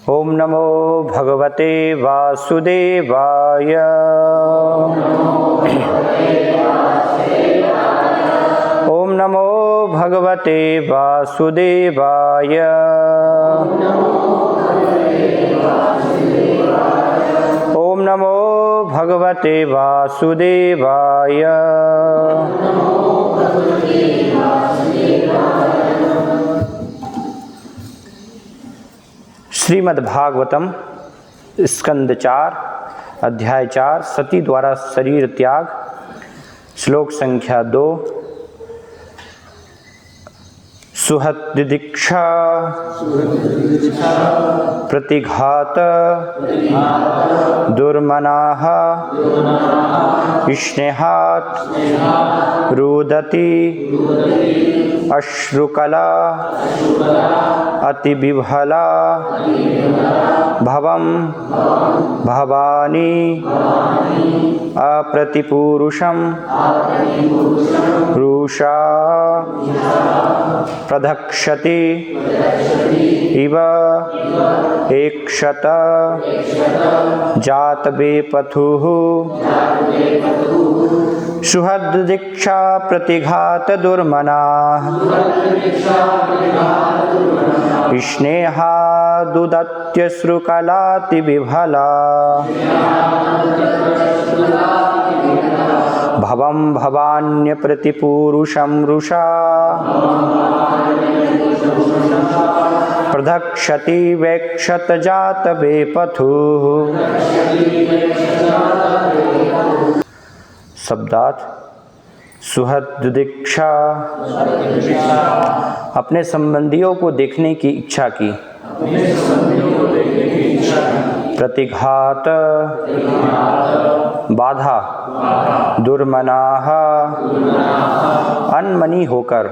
ओम नमो भगवते वासुदेवाय। ओम नमो भगवते वासुदेवाय। ओम नमो भगवते वासुदेवाय। श्रीमद्भागवतम स्कंद 4 अध्याय 4 सती द्वारा शरीर त्याग। श्लोक संख्या 2। सुहृद्दीक्षा प्रतिघात दुर्मनाः स्नेहात् रुदति अश्रुकला अतिविह्वला भवं भवानी अप्रतिपूरुषं रुषा प्रधक्षति इव एकशत जातवेपथुः। सुहृद्दीक्षा प्रतिघात दुर्मनाः स्नेहादुदत्यश्रुकलातिविह्वला भवं भवान्यप्रतिपूरुषं रुषा प्रधक्षति वेक्षत जातवेपथुः। शब्दार्थ। सुहृद्दीक्षा अपने संबंधियों को देखने की इच्छा की। प्रतिघात बाधा। दुर्मनाः अनमनी होकर।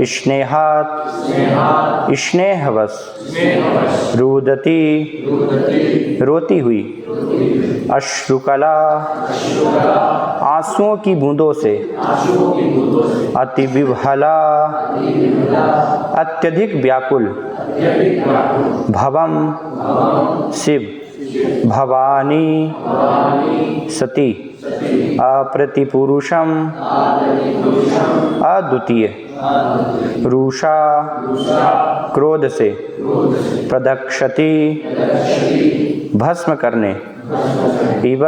स्नेहात् स्नेहवश। रुदति रोती हुई। अश्रुकला आंसुओं की बूंदों से। अतिविह्वला अत्यधिक व्याकुल। भवम शिव। भवानी सती। अप्रतिपुरुषम अद्वितीय। रुषा क्रोध से। प्रदक्षति भस्म करने। इव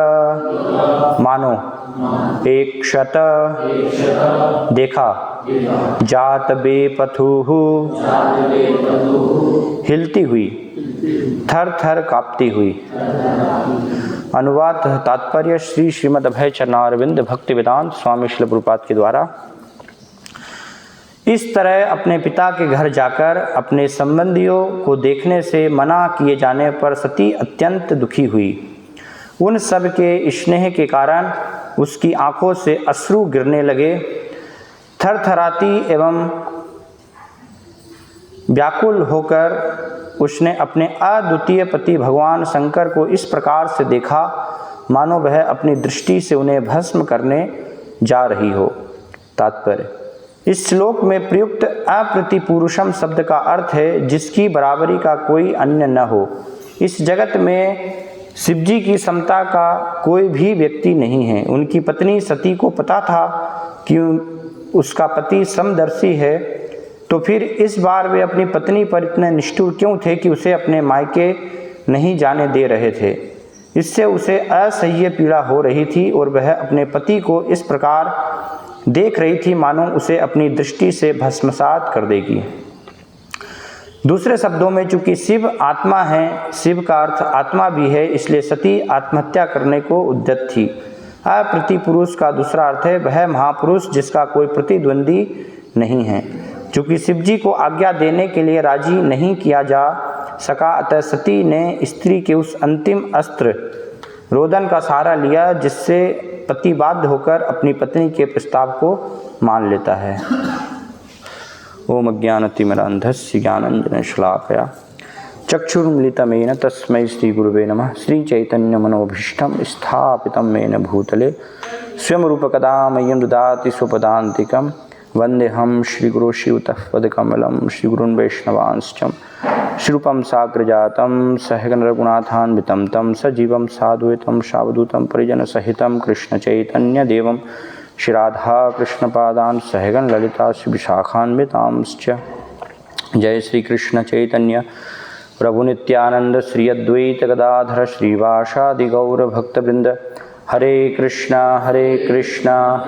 मानो। एकशत देखा। जातवेपथुः हिलती हुई। थर थर कांपती हुई। अनुवाद तात्पर्य श्री श्रीमद् अभय चरणारविंद भक्ति वेदांत स्वामी श्रील प्रभुपाद के द्वारा। इस तरह अपने पिता के घर जाकर अपने संबंधियों को देखने से मना किए जाने पर सती अत्यंत दुखी हुई। उन सब के स्नेह के कारण उसकी आंखों से अश्रु गिरने लगे। थरथराती एवं व्याकुल होकर उसने अपने अद्वितीय पति भगवान शंकर को इस प्रकार से देखा मानो वह अपनी दृष्टि से उन्हें भस्म करने जा रही हो। तात्पर्य। इस श्लोक में प्रयुक्त अप्रतिपुरुषम शब्द का अर्थ है जिसकी बराबरी का कोई अन्य न हो। इस जगत में शिवजी की समता का कोई भी व्यक्ति नहीं है। उनकी पत्नी सती को पता था कि उसका पति समदर्शी है, तो फिर इस बार वे अपनी पत्नी पर इतने निष्ठुर क्यों थे कि उसे अपने मायके नहीं जाने दे रहे थे। इससे उसे असह्य पीड़ा हो रही थी और वह अपने पति को इस प्रकार देख रही थी मानो उसे अपनी दृष्टि से भस्मसात कर देगी। दूसरे शब्दों में चूंकि शिव आत्मा है, शिव का अर्थ आत्मा भी है, इसलिए सती आत्महत्या करने को उद्यत थी। अप्रतिपुरुष का दूसरा अर्थ है वह महापुरुष जिसका कोई प्रतिद्वंदी नहीं है। चूंकि शिवजी को आज्ञा देने के लिए राजी नहीं किया जा सका, अतः सती ने स्त्री के उस अंतिम अस्त्र रोदन का सहारा लिया जिससे पति बाध्य होकर अपनी पत्नी के प्रस्ताव को मान लेता है। ओम अज्ञानतिमिरान्धस्य ज्ञानाञ्जनशलाकया चक्षुरुन्मिलितमेन तस्मै श्रीगुरुवे नमः। श्रीचैतन्यमनोभीष्टं स्थापितं येन भूतले स्वयं रूपकदा मह्यं ददाति स्वपदान्तिकं वन्देऽहं श्रीगुरो श्रीयुतपदकमलं श्रीगुरून् वैष्णवांश्च श्रीरूपं साग्रजातं सहगण रघुनाथान्वितं तं सजीवं साद्वैतं सावधूतं परिजनसहितं कृष्णचैतन्यदेवं श्रीराधा कृष्णपादान् सहगण ललिता श्रीविशाखान्वितांश्च। जय श्री कृष्ण चैतन्य प्रभु नित्यानंद श्री अद्वैत गदाधर श्रीवासादि गौर भक्तवृंद। हरे कृष्णा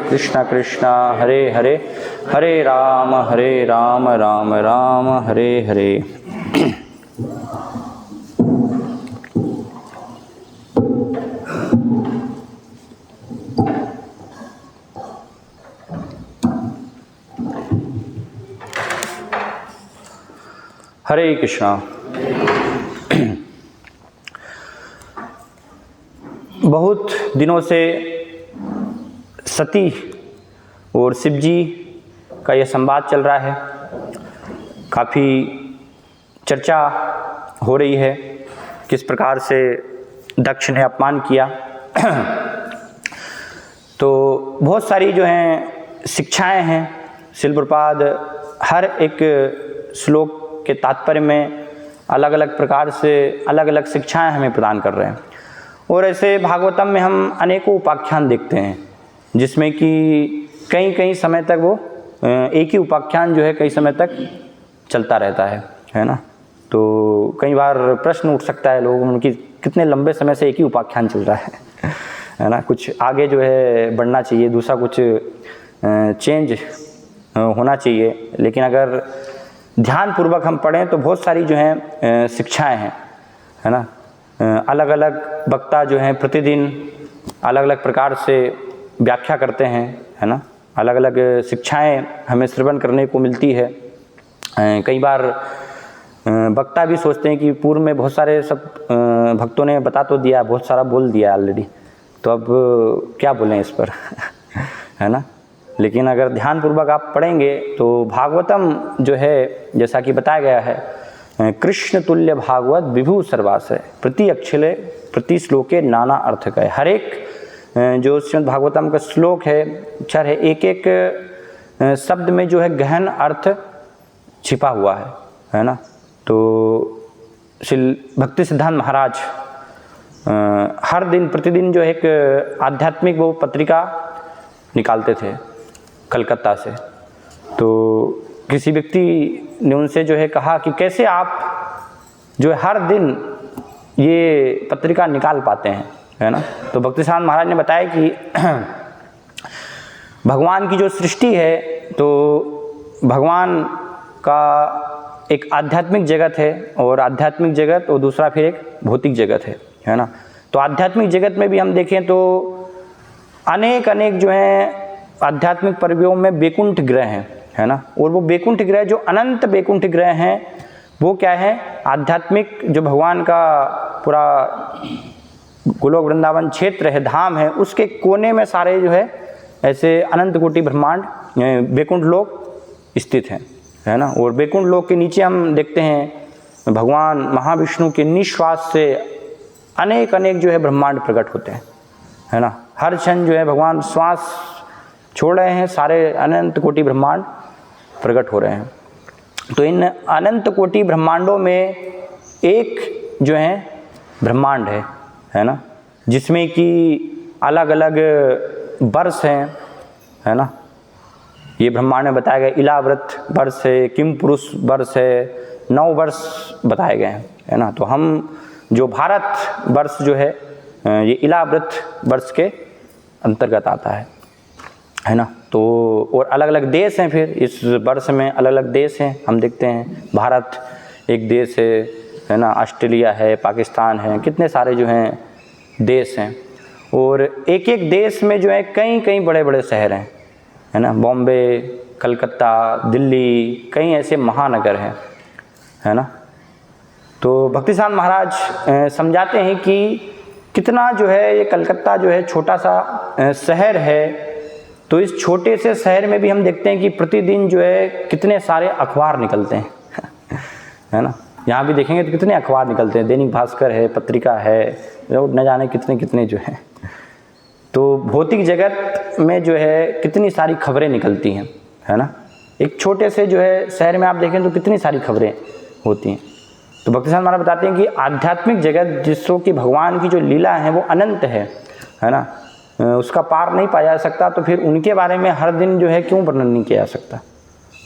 कृष्णा कृष्णा हरे हरे, हरे राम राम राम हरे हरे। हरे कृष्णा। बहुत दिनों से सती और शिव जी का यह संवाद चल रहा है, काफ़ी चर्चा हो रही है किस प्रकार से दक्ष ने अपमान किया। तो बहुत सारी जो हैं शिक्षाएं हैं, श्रील प्रभुपाद हर एक श्लोक के तात्पर्य में अलग अलग प्रकार से अलग अलग शिक्षाएं हमें प्रदान कर रहे हैं। और ऐसे भागवतम में हम अनेकों उपाख्यान देखते हैं जिसमें कि कई समय तक वो एक ही उपाख्यान जो है कई समय तक चलता रहता है ना। तो कई बार प्रश्न उठ सकता है लोगों में कि कितने लंबे समय से एक ही उपाख्यान चल रहा है ना। कुछ आगे जो है बढ़ना चाहिए, दूसरा कुछ चेंज होना चाहिए। लेकिन अगर ध्यानपूर्वक हम पढ़ें तो बहुत सारी जो हैं शिक्षाएं हैं, है ना। अलग अलग वक्ता जो हैं प्रतिदिन अलग अलग प्रकार से व्याख्या करते हैं, है ना। अलग अलग शिक्षाएं हमें श्रवण करने को मिलती है। कई बार वक्ता भी सोचते हैं कि पूर्व में बहुत सारे सब भक्तों ने बता तो दिया, बहुत सारा बोल दिया ऑलरेडी, तो अब क्या बोलें इस पर है ना। लेकिन अगर ध्यानपूर्वक आप पढ़ेंगे तो भागवतम जो है जैसा कि बताया गया है, कृष्ण तुल्य भागवत विभु सर्वाशय प्रति अक्षरे प्रति श्लोके नाना अर्थ का है। हर एक जो श्रीमद् भागवतम का श्लोक है, अक्षर है, एक एक शब्द में जो है गहन अर्थ छिपा हुआ है ना। तो श्री भक्ति सिद्धांत महाराज हर दिन प्रतिदिन जो एक आध्यात्मिक वो पत्रिका निकालते थे कलकत्ता से। तो किसी व्यक्ति ने उनसे जो है कहा कि कैसे आप जो है हर दिन ये पत्रिका निकाल पाते हैं, है ना। तो भक्ति सिद्धांत महाराज ने बताया कि भगवान की जो सृष्टि है तो भगवान का एक आध्यात्मिक जगत है और आध्यात्मिक जगत और दूसरा फिर एक भौतिक जगत है ना। तो आध्यात्मिक जगत में भी हम देखें तो अनेक जो हैं आध्यात्मिक पर्वों में बैकुंठ ग्रह हैं, है ना। और वो बैकुंठ ग्रह जो अनंत बैकुंठ ग्रह हैं वो क्या है, आध्यात्मिक जो भगवान का पूरा गोलोक वृंदावन क्षेत्र है, धाम है, उसके कोने में सारे जो है ऐसे अनंत कोटि ब्रह्मांड बैकुंठ लोक स्थित हैं, है ना। और बैकुंठ लोक के नीचे हम देखते हैं भगवान महाविष्णु के निश्वास से अनेक जो है ब्रह्मांड प्रकट होते हैं, है ना। हर क्षण जो है भगवान श्वास छोड़ रहे हैं, सारे अनंत कोटि ब्रह्मांड प्रकट हो रहे हैं। तो इन अनंत कोटि ब्रह्मांडों में एक जो है ब्रह्मांड है ना, जिसमें कि अलग अलग वर्ष हैं, है ना। ये ब्रह्मांड में बताया गया इलाव्रत वर्ष है, किम पुरुष वर्ष है, 9 वर्ष बताए गए हैं, है ना। तो हम जो भारत वर्ष जो है ये इलाव्रत वर्ष के अंतर्गत आता है ना। तो और अलग अलग देश हैं, फिर इस वर्ष में अलग अलग देश हैं। हम देखते हैं भारत एक देश है ना, ऑस्ट्रेलिया है, पाकिस्तान है, कितने सारे जो हैं देश हैं। और एक देश में जो है कई बड़े शहर हैं, है ना। बॉम्बे, कलकत्ता, दिल्ली, कई ऐसे महानगर हैं, है ना। तो भक्ति सिद्धांत महाराज समझाते हैं कि कितना जो है ये कलकत्ता जो है छोटा सा शहर है। तो इस छोटे से शहर में भी हम देखते हैं कि प्रतिदिन जो है कितने सारे अखबार निकलते हैं है ना। यहाँ भी देखेंगे तो कितने अखबार निकलते हैं, दैनिक भास्कर है, पत्रिका है, न जाने कितने जो हैं। तो भौतिक जगत में जो है कितनी सारी खबरें निकलती हैं, है ना। एक छोटे से जो है शहर में आप देखें तो कितनी सारी खबरें होती हैं। तो भक्ति सिद्धांत महाराज बताते हैं कि आध्यात्मिक जगत जिसको कि भगवान की जो लीला है वो अनंत है ना, उसका पार नहीं पाया जा सकता, तो फिर उनके बारे में हर दिन जो है क्यों वर्णन नहीं किया जा सकता,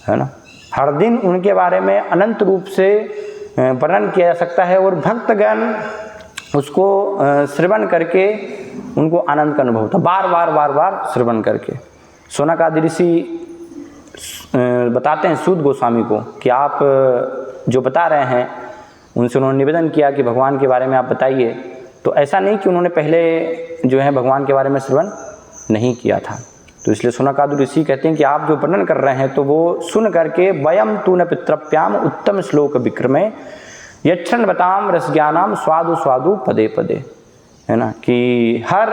है ना। हर दिन उनके बारे में अनंत रूप से वर्णन किया जा सकता है और भक्तगण उसको श्रवण करके उनको आनंद का अनुभव होता, बार बार बार बार श्रवण करके। शौनकादि ऋषि बताते हैं सूत गोस्वामी को कि आप जो बता रहे हैं, उनसे उन्होंने निवेदन किया कि भगवान के बारे में आप बताइए। तो ऐसा नहीं कि उन्होंने पहले जो है भगवान के बारे में श्रवण नहीं किया था। तो इसलिए शौनकादि ऋषि कहते हैं कि आप जो वर्णन कर रहे हैं तो वो सुन करके वयम तू न पितृप्याम उत्तम श्लोक विक्रमे यक्षण बताम रस ज्ञानाम स्वादु स्वादु पदे पदे, है ना, कि हर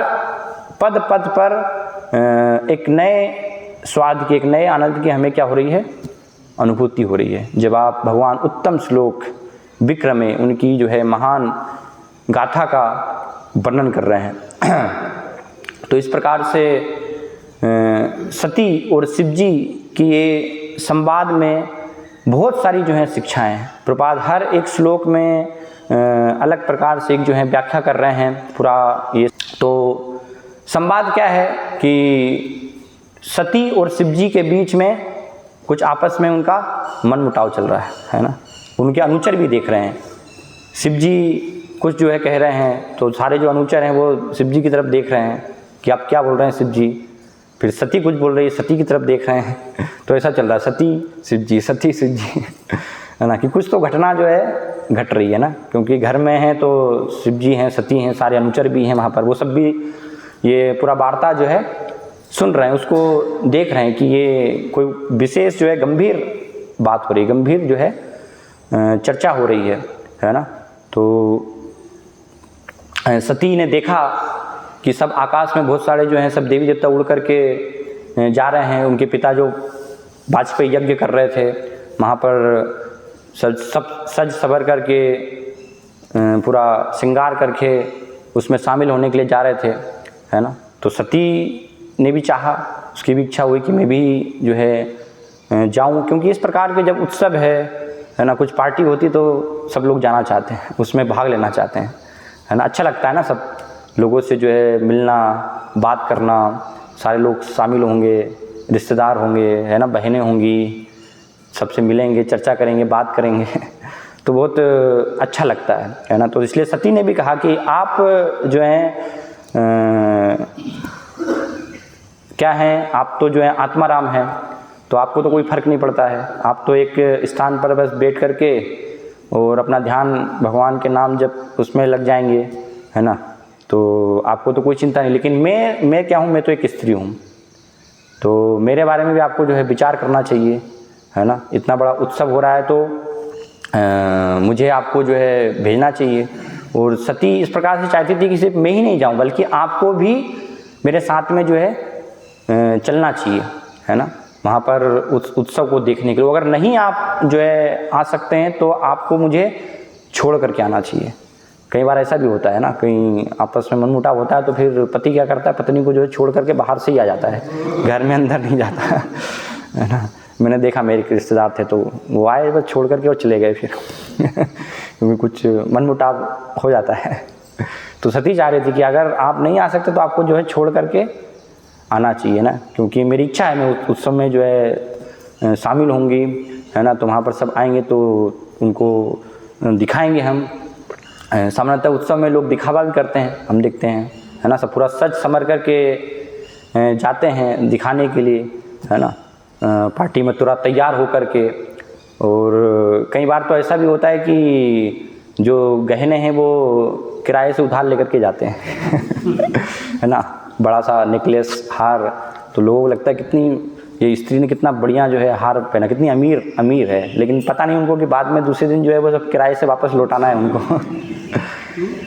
पद पद पर एक नए स्वाद की, एक नए आनंद की हमें क्या हो रही है, अनुभूति हो रही है जब आप भगवान उत्तम श्लोक विक्रमे उनकी जो है महान गाथा का वर्णन कर रहे हैं। तो इस प्रकार से सती और शिवजी की ये संवाद में बहुत सारी जो है शिक्षाएं हैं। प्रभुपाद हर एक श्लोक में अलग प्रकार से एक जो है व्याख्या कर रहे हैं पूरा ये। तो संवाद क्या है कि सती और शिवजी के बीच में कुछ आपस में उनका मनमुटाव चल रहा है ना। उनके अनुचर भी देख रहे हैं, शिवजी कुछ जो है कह रहे हैं तो सारे जो अनुचर हैं वो शिवजी की तरफ देख रहे हैं कि आप क्या बोल रहे हैं शिवजी। फिर सती कुछ बोल रही है, सती की तरफ देख रहे हैं। तो ऐसा चल रहा है, सती शिवजी, सती शिवजी, है ना, कि कुछ तो घटना जो है घट रही है ना। क्योंकि घर में है तो शिवजी हैं, सती हैं, सारे अनुचर भी हैं वहाँ पर, वो सब भी ये पूरा वार्ता जो है सुन रहे हैं, उसको देख रहे हैं कि ये कोई विशेष जो है गंभीर बात हो रही है, गंभीर जो है चर्चा हो रही है ना। तो सती ने देखा कि सब आकाश में बहुत सारे जो हैं सब देवी देवता उड़ करके जा रहे हैं। उनके पिता जो वाजपेयी यज्ञ कर रहे थे वहाँ पर सज सवर करके पूरा श्रृंगार करके उसमें शामिल होने के लिए जा रहे थे, है ना। तो सती ने भी चाहा, उसकी भी इच्छा हुई कि मैं भी जो है जाऊँ, क्योंकि इस प्रकार के जब उत्सव है ना, कुछ पार्टी होती तो सब लोग जाना चाहते हैं, उसमें भाग लेना चाहते हैं, है ना। अच्छा लगता है ना, सब लोगों से जो है मिलना, बात करना, सारे लोग शामिल होंगे, रिश्तेदार होंगे, है ना, बहनें होंगी, सबसे मिलेंगे, चर्चा करेंगे, बात करेंगे तो बहुत अच्छा लगता है ना। तो इसलिए सती ने भी कहा कि आप जो हैं क्या हैं, आप तो जो है आत्माराम हैं, तो आपको तो कोई फ़र्क नहीं पड़ता है, आप तो एक स्थान पर बस बैठ करके और अपना ध्यान भगवान के नाम जब उसमें लग जाएंगे, है ना, तो आपको तो कोई चिंता नहीं। लेकिन मैं क्या हूँ, मैं तो एक स्त्री हूँ, तो मेरे बारे में भी आपको जो है विचार करना चाहिए, है ना। इतना बड़ा उत्सव हो रहा है तो मुझे आपको जो है भेजना चाहिए। और सती इस प्रकार से चाहती थी कि सिर्फ मैं ही नहीं जाऊँ बल्कि आपको भी मेरे साथ में जो है चलना चाहिए, है ना, वहाँ पर उस उत्सव को देखने के लिए। अगर नहीं आप जो है आ सकते हैं तो आपको मुझे छोड़ करके आना चाहिए। कई बार ऐसा भी होता है ना, कहीं आपस में मनमुटाव होता है तो फिर पति क्या करता है, पत्नी को जो है छोड़ करके बाहर से ही आ जाता है, घर में अंदर नहीं जाता है ना। मैंने देखा, मेरे रिश्तेदार थे तो वो आए बस छोड़ करके और चले गए फिर क्योंकि कुछ मनमुटाव हो जाता है। तो सती चाह रही थी कि अगर आप नहीं आ सकते तो आपको जो है छोड़ करके आना चाहिए ना, क्योंकि मेरी इच्छा है मैं उत्सव में जो है शामिल होंगी, है ना। तो वहाँ पर सब आएंगे तो उनको दिखाएंगे हम। सामान्यतः उत्सव में लोग दिखावा भी करते हैं, हम देखते हैं, है ना, सब पूरा सज समर करके जाते हैं दिखाने के लिए, है ना, पार्टी में पूरा तैयार हो करके। और कई बार तो ऐसा भी होता है कि जो गहने हैं वो किराए से उधार लेकर के जाते हैं है ना, बड़ा सा नेकलेस, हार, तो लोगों को लगता है कितनी ये स्त्री ने कितना बढ़िया जो है हार पहना, कितनी अमीर है, लेकिन पता नहीं उनको कि बाद में दूसरे दिन जो है वो सब किराए से वापस लौटाना है उनको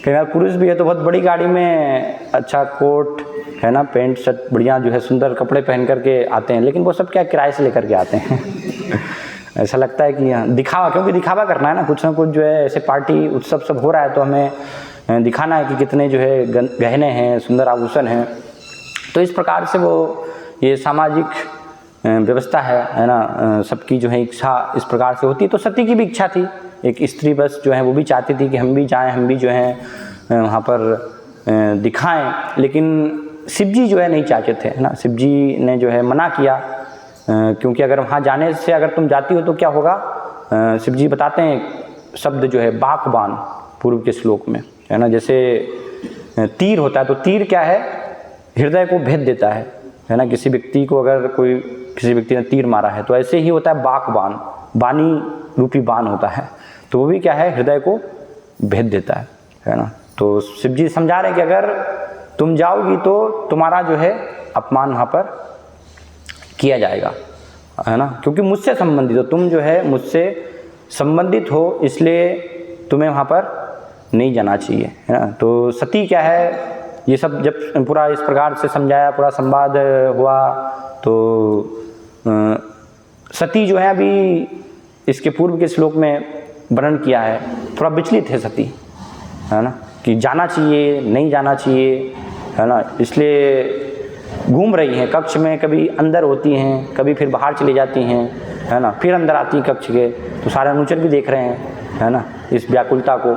कई बार पुरुष भी है तो बहुत बड़ी गाड़ी में अच्छा कोट, है ना, पैंट शर्ट बढ़िया जो है सुंदर कपड़े पहन करके आते हैं, लेकिन वो सब क्या किराए से लेकर के आते हैं ऐसा लगता है कि दिखावा, क्योंकि दिखावा करना है ना, कुछ जो है ऐसे पार्टी उत्सव सब हो रहा है तो हमें दिखाना है कि कितने जो है गहने हैं, सुंदर आभूषण हैं। तो इस प्रकार से वो ये सामाजिक व्यवस्था है ना, सबकी जो है इच्छा इस प्रकार से होती है। तो सती की भी इच्छा थी, एक स्त्री बस जो है वो भी चाहती थी कि हम भी जाएं, हम भी जो है वहाँ पर दिखाएं, लेकिन शिव जी जो है नहीं चाहते थे, है ना। शिव जी ने जो है मना किया, क्योंकि अगर वहाँ जाने से अगर तुम जाती हो तो क्या होगा, शिव जी बताते हैं शब्द जो है बाकबान पूर्व के श्लोक में, है ना। जैसे तीर होता है तो तीर क्या है, हृदय को भेद देता है ना। किसी व्यक्ति को अगर किसी व्यक्ति ने तीर मारा है तो ऐसे ही होता है बाकबान, बानी रूपी बाण होता है, तो वो भी क्या है, हृदय को भेद देता है ना। तो शिव जी समझा रहे हैं कि अगर तुम जाओगी तो तुम्हारा जो है अपमान वहाँ पर किया जाएगा, है ना, क्योंकि मुझसे संबंधित हो तुम, जो है मुझसे संबंधित हो, इसलिए तुम्हें वहाँ पर नहीं जाना चाहिए, है ना। तो सती क्या है, ये सब जब पूरा इस प्रकार से समझाया, पूरा संवाद हुआ, तो सती जो है अभी इसके पूर्व के श्लोक में वर्णन किया है, थोड़ा विचलित है सती, है ना, कि जाना चाहिए नहीं जाना चाहिए, है ना। इसलिए घूम रही हैं कक्ष में, कभी अंदर होती हैं, कभी फिर बाहर चली जाती हैं, है ना, फिर अंदर आती हैं कक्ष के, तो सारे अनुचर भी देख रहे हैं, है ना, इस व्याकुलता को।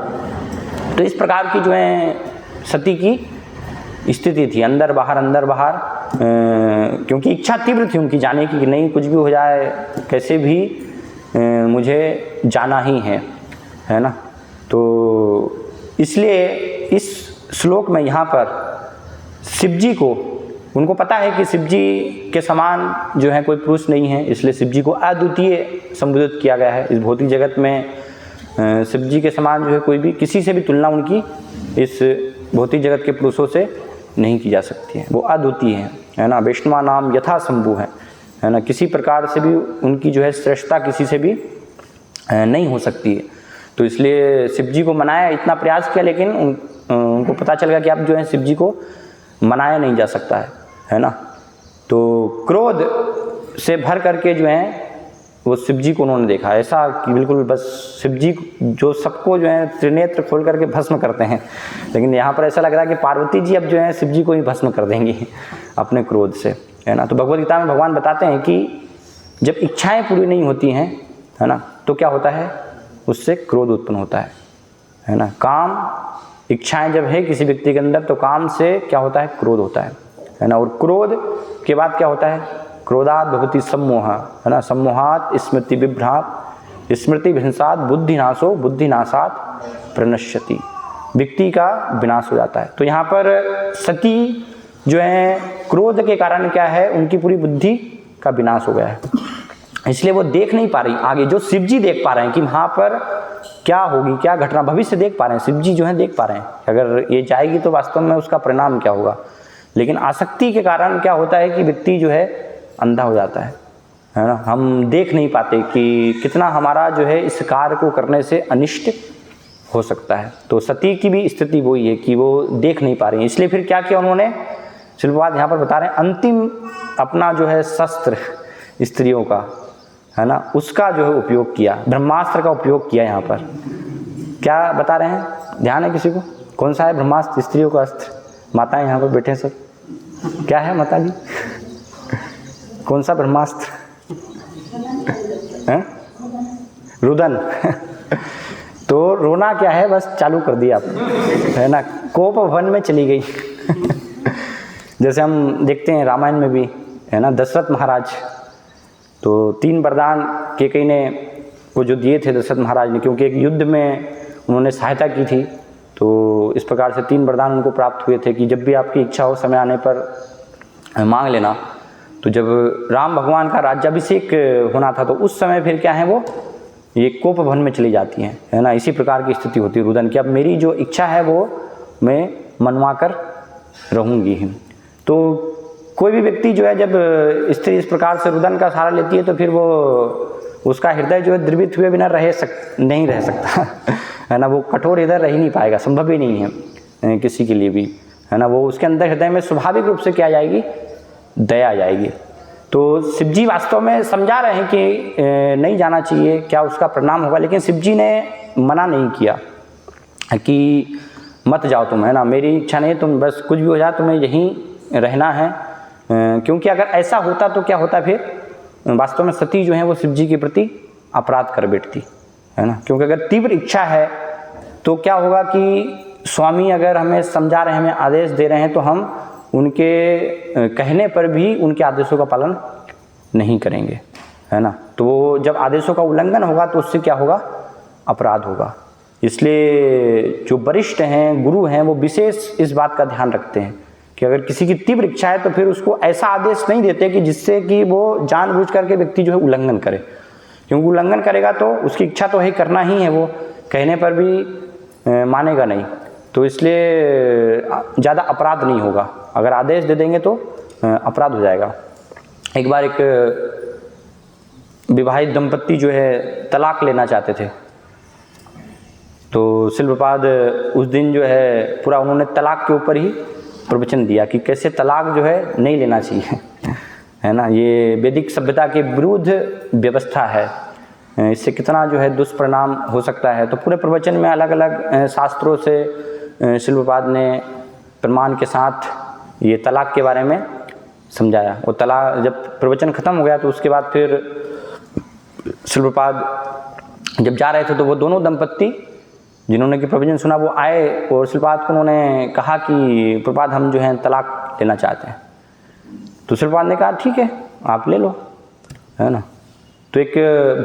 तो इस प्रकार की जो है सती की स्थिति थी, अंदर बाहर, क्योंकि इच्छा तीव्र थी उनकी जाने की कि नहीं कुछ भी हो जाए, कैसे भी मुझे जाना ही है ना। तो इसलिए इस श्लोक में यहाँ पर शिव जी को, उनको पता है कि शिव जी के समान जो है कोई पुरुष नहीं है, इसलिए शिव जी को अद्वितीय संबोधित किया गया है। इस भौतिक जगत में शिव जी के समान जो है कोई भी, किसी से भी तुलना उनकी इस भौतिक जगत के पुरुषों से नहीं की जा सकती है, वो अद्वितीय है ना। वैष्णवा नाम यथा शंभु है ना, किसी प्रकार से भी उनकी जो है श्रेष्ठता किसी से भी नहीं हो सकती है। तो इसलिए शिव जी को मनाया, इतना प्रयास किया, लेकिन उनको पता चल गया कि अब जो है शिव जी को मनाया नहीं जा सकता है ना। तो क्रोध से भर करके जो है वो शिव जी को उन्होंने देखा, ऐसा कि बिल्कुल बस शिव जी जो सबको जो है त्रिनेत्र खोल करके भस्म करते हैं, लेकिन यहाँ पर ऐसा लग रहा है कि पार्वती जी अब जो है शिव जी को ही भस्म कर देंगी अपने क्रोध से, है ना। तो भगवद गीता में भगवान बताते हैं कि जब इच्छाएं पूरी नहीं होती हैं, है ना, तो क्या होता है, उससे क्रोध उत्पन्न होता है ना। काम इच्छाएं जब है किसी व्यक्ति के अंदर, तो काम से क्या होता है, क्रोध होता है ना। और क्रोध के बाद क्या होता है, क्रोधात् भवति सम्मोह, है ना, सम्मोहात् स्मृति विभ्राट, स्मृति भ्रंशात् बुद्धिनाशो, बुद्धिनाशात् प्रणश्यति, व्यक्ति का विनाश हो जाता है। तो यहाँ पर सती जो है क्रोध के कारण क्या है, उनकी पूरी बुद्धि का विनाश हो गया है, इसलिए वो देख नहीं पा रही आगे, जो शिव जी देख पा रहे हैं कि वहाँ पर क्या होगी, क्या घटना, भविष्य देख पा रहे हैं, शिव जी जो है देख पा रहे हैं अगर ये जाएगी तो वास्तव में उसका परिणाम क्या होगा। लेकिन आसक्ति के कारण क्या होता है कि व्यक्ति जो है अंधा हो जाता है ना। हम देख नहीं पाते कि कितना हमारा जो है इस कार्य को करने से अनिष्ट हो सकता है। तो सती की भी स्थिति वही है कि वो देख नहीं पा रही है, इसलिए फिर क्या किया उन्होंने, शिल्पवाद यहाँ पर बता रहे हैं, अंतिम अपना जो है शस्त्र स्त्रियों का, है ना, उसका जो है उपयोग किया, ब्रह्मास्त्र का उपयोग किया। यहाँ पर क्या बता रहे हैं, ध्यान है किसी को, कौन सा है ब्रह्मास्त्र, स्त्रियों का अस्त्र? माताएं यहाँ पर बैठे सब, क्या है माता जी, कौन सा ब्रह्मास्त्र है? रुदन तो रोना क्या है, बस चालू कर दिया आपने, है ना, कोप वन में चली गई जैसे हम देखते हैं रामायण में भी, है ना, दशरथ महाराज, तो 3 वरदान कैकेयी ने को जो दिए थे दशरथ महाराज ने, क्योंकि एक युद्ध में उन्होंने सहायता की थी, तो इस प्रकार से 3 वरदान उनको प्राप्त हुए थे कि जब भी आपकी इच्छा हो समय आने पर मांग लेना। तो जब राम भगवान का राज्याभिषेक होना था तो उस समय फिर क्या है, वो ये कोप वन में चली जाती हैं, है ना। इसी प्रकार की स्थिति होती है रुदन की, अब मेरी जो इच्छा है वो मैं मनवा कर रहूँगी। तो कोई भी व्यक्ति जो है जब स्त्री इस प्रकार से रुदन का सहारा लेती है तो फिर वो उसका हृदय जो है द्रवित हुए बिना नहीं रह सकता है ना। वो कठोर हृदय रह ही नहीं पाएगा, संभव ही नहीं है किसी के लिए भी, है ना। वो उसके अंदर हृदय में स्वाभाविक रूप से क्या आ जाएगी, दया आ जाएगी। तो शिव जी वास्तव में समझा रहे हैं कि नहीं जाना चाहिए, क्या उसका परिणाम होगा, लेकिन शिव जी ने मना नहीं किया कि मत जाओ तुम, है ना, मेरी इच्छा नहीं, तुम बस कुछ भी हो जाए तुम्हें यहीं रहना है। क्योंकि अगर ऐसा होता तो क्या होता, फिर वास्तव में सती जो है वो शिव जी के प्रति अपराध कर बैठती है ना, क्योंकि अगर तीव्र इच्छा है तो क्या होगा कि स्वामी अगर हमें समझा रहे हैं, हमें आदेश दे रहे हैं, तो हम उनके कहने पर भी उनके आदेशों का पालन नहीं करेंगे, है ना। तो वो जब आदेशों का उल्लंघन होगा तो उससे क्या होगा, अपराध होगा। इसलिए जो वरिष्ठ हैं, गुरु हैं, वो विशेष इस बात का ध्यान रखते हैं कि अगर किसी की तीव्र इच्छा है तो फिर उसको ऐसा आदेश नहीं देते कि जिससे कि वो जानबूझ करके व्यक्ति जो है उल्लंघन करे, क्योंकि उल्लंघन करेगा तो उसकी इच्छा तो है करना ही है, वो कहने पर भी मानेगा नहीं। तो इसलिए ज़्यादा अपराध नहीं होगा, अगर आदेश दे देंगे तो अपराध हो जाएगा। एक बार एक विवाहित दंपत्ति जो है तलाक लेना चाहते थे, तो शिल प्रपाद उस दिन जो है पूरा उन्होंने तलाक के ऊपर ही प्रवचन दिया कि कैसे तलाक जो है नहीं लेना चाहिए, है ना। ये वैदिक सभ्यता के विरुद्ध व्यवस्था है, इससे कितना जो है दुष्परिणाम हो सकता है। तो पूरे प्रवचन में अलग अलग शास्त्रों से शिल प्रपाद ने प्रमाण के साथ ये तलाक के बारे में समझाया। और तलाक जब प्रवचन खत्म हो गया तो उसके बाद फिर शिल प्रपाद जब जा रहे थे तो वो दोनों दंपत्ति जिन्होंने कि प्रवचन सुना वो आए और शिल प्रपाद को उन्होंने कहा कि प्रपाद हम जो है तलाक लेना चाहते हैं। तो शिल प्रपाद ने कहा ठीक है आप ले लो, है ना। तो एक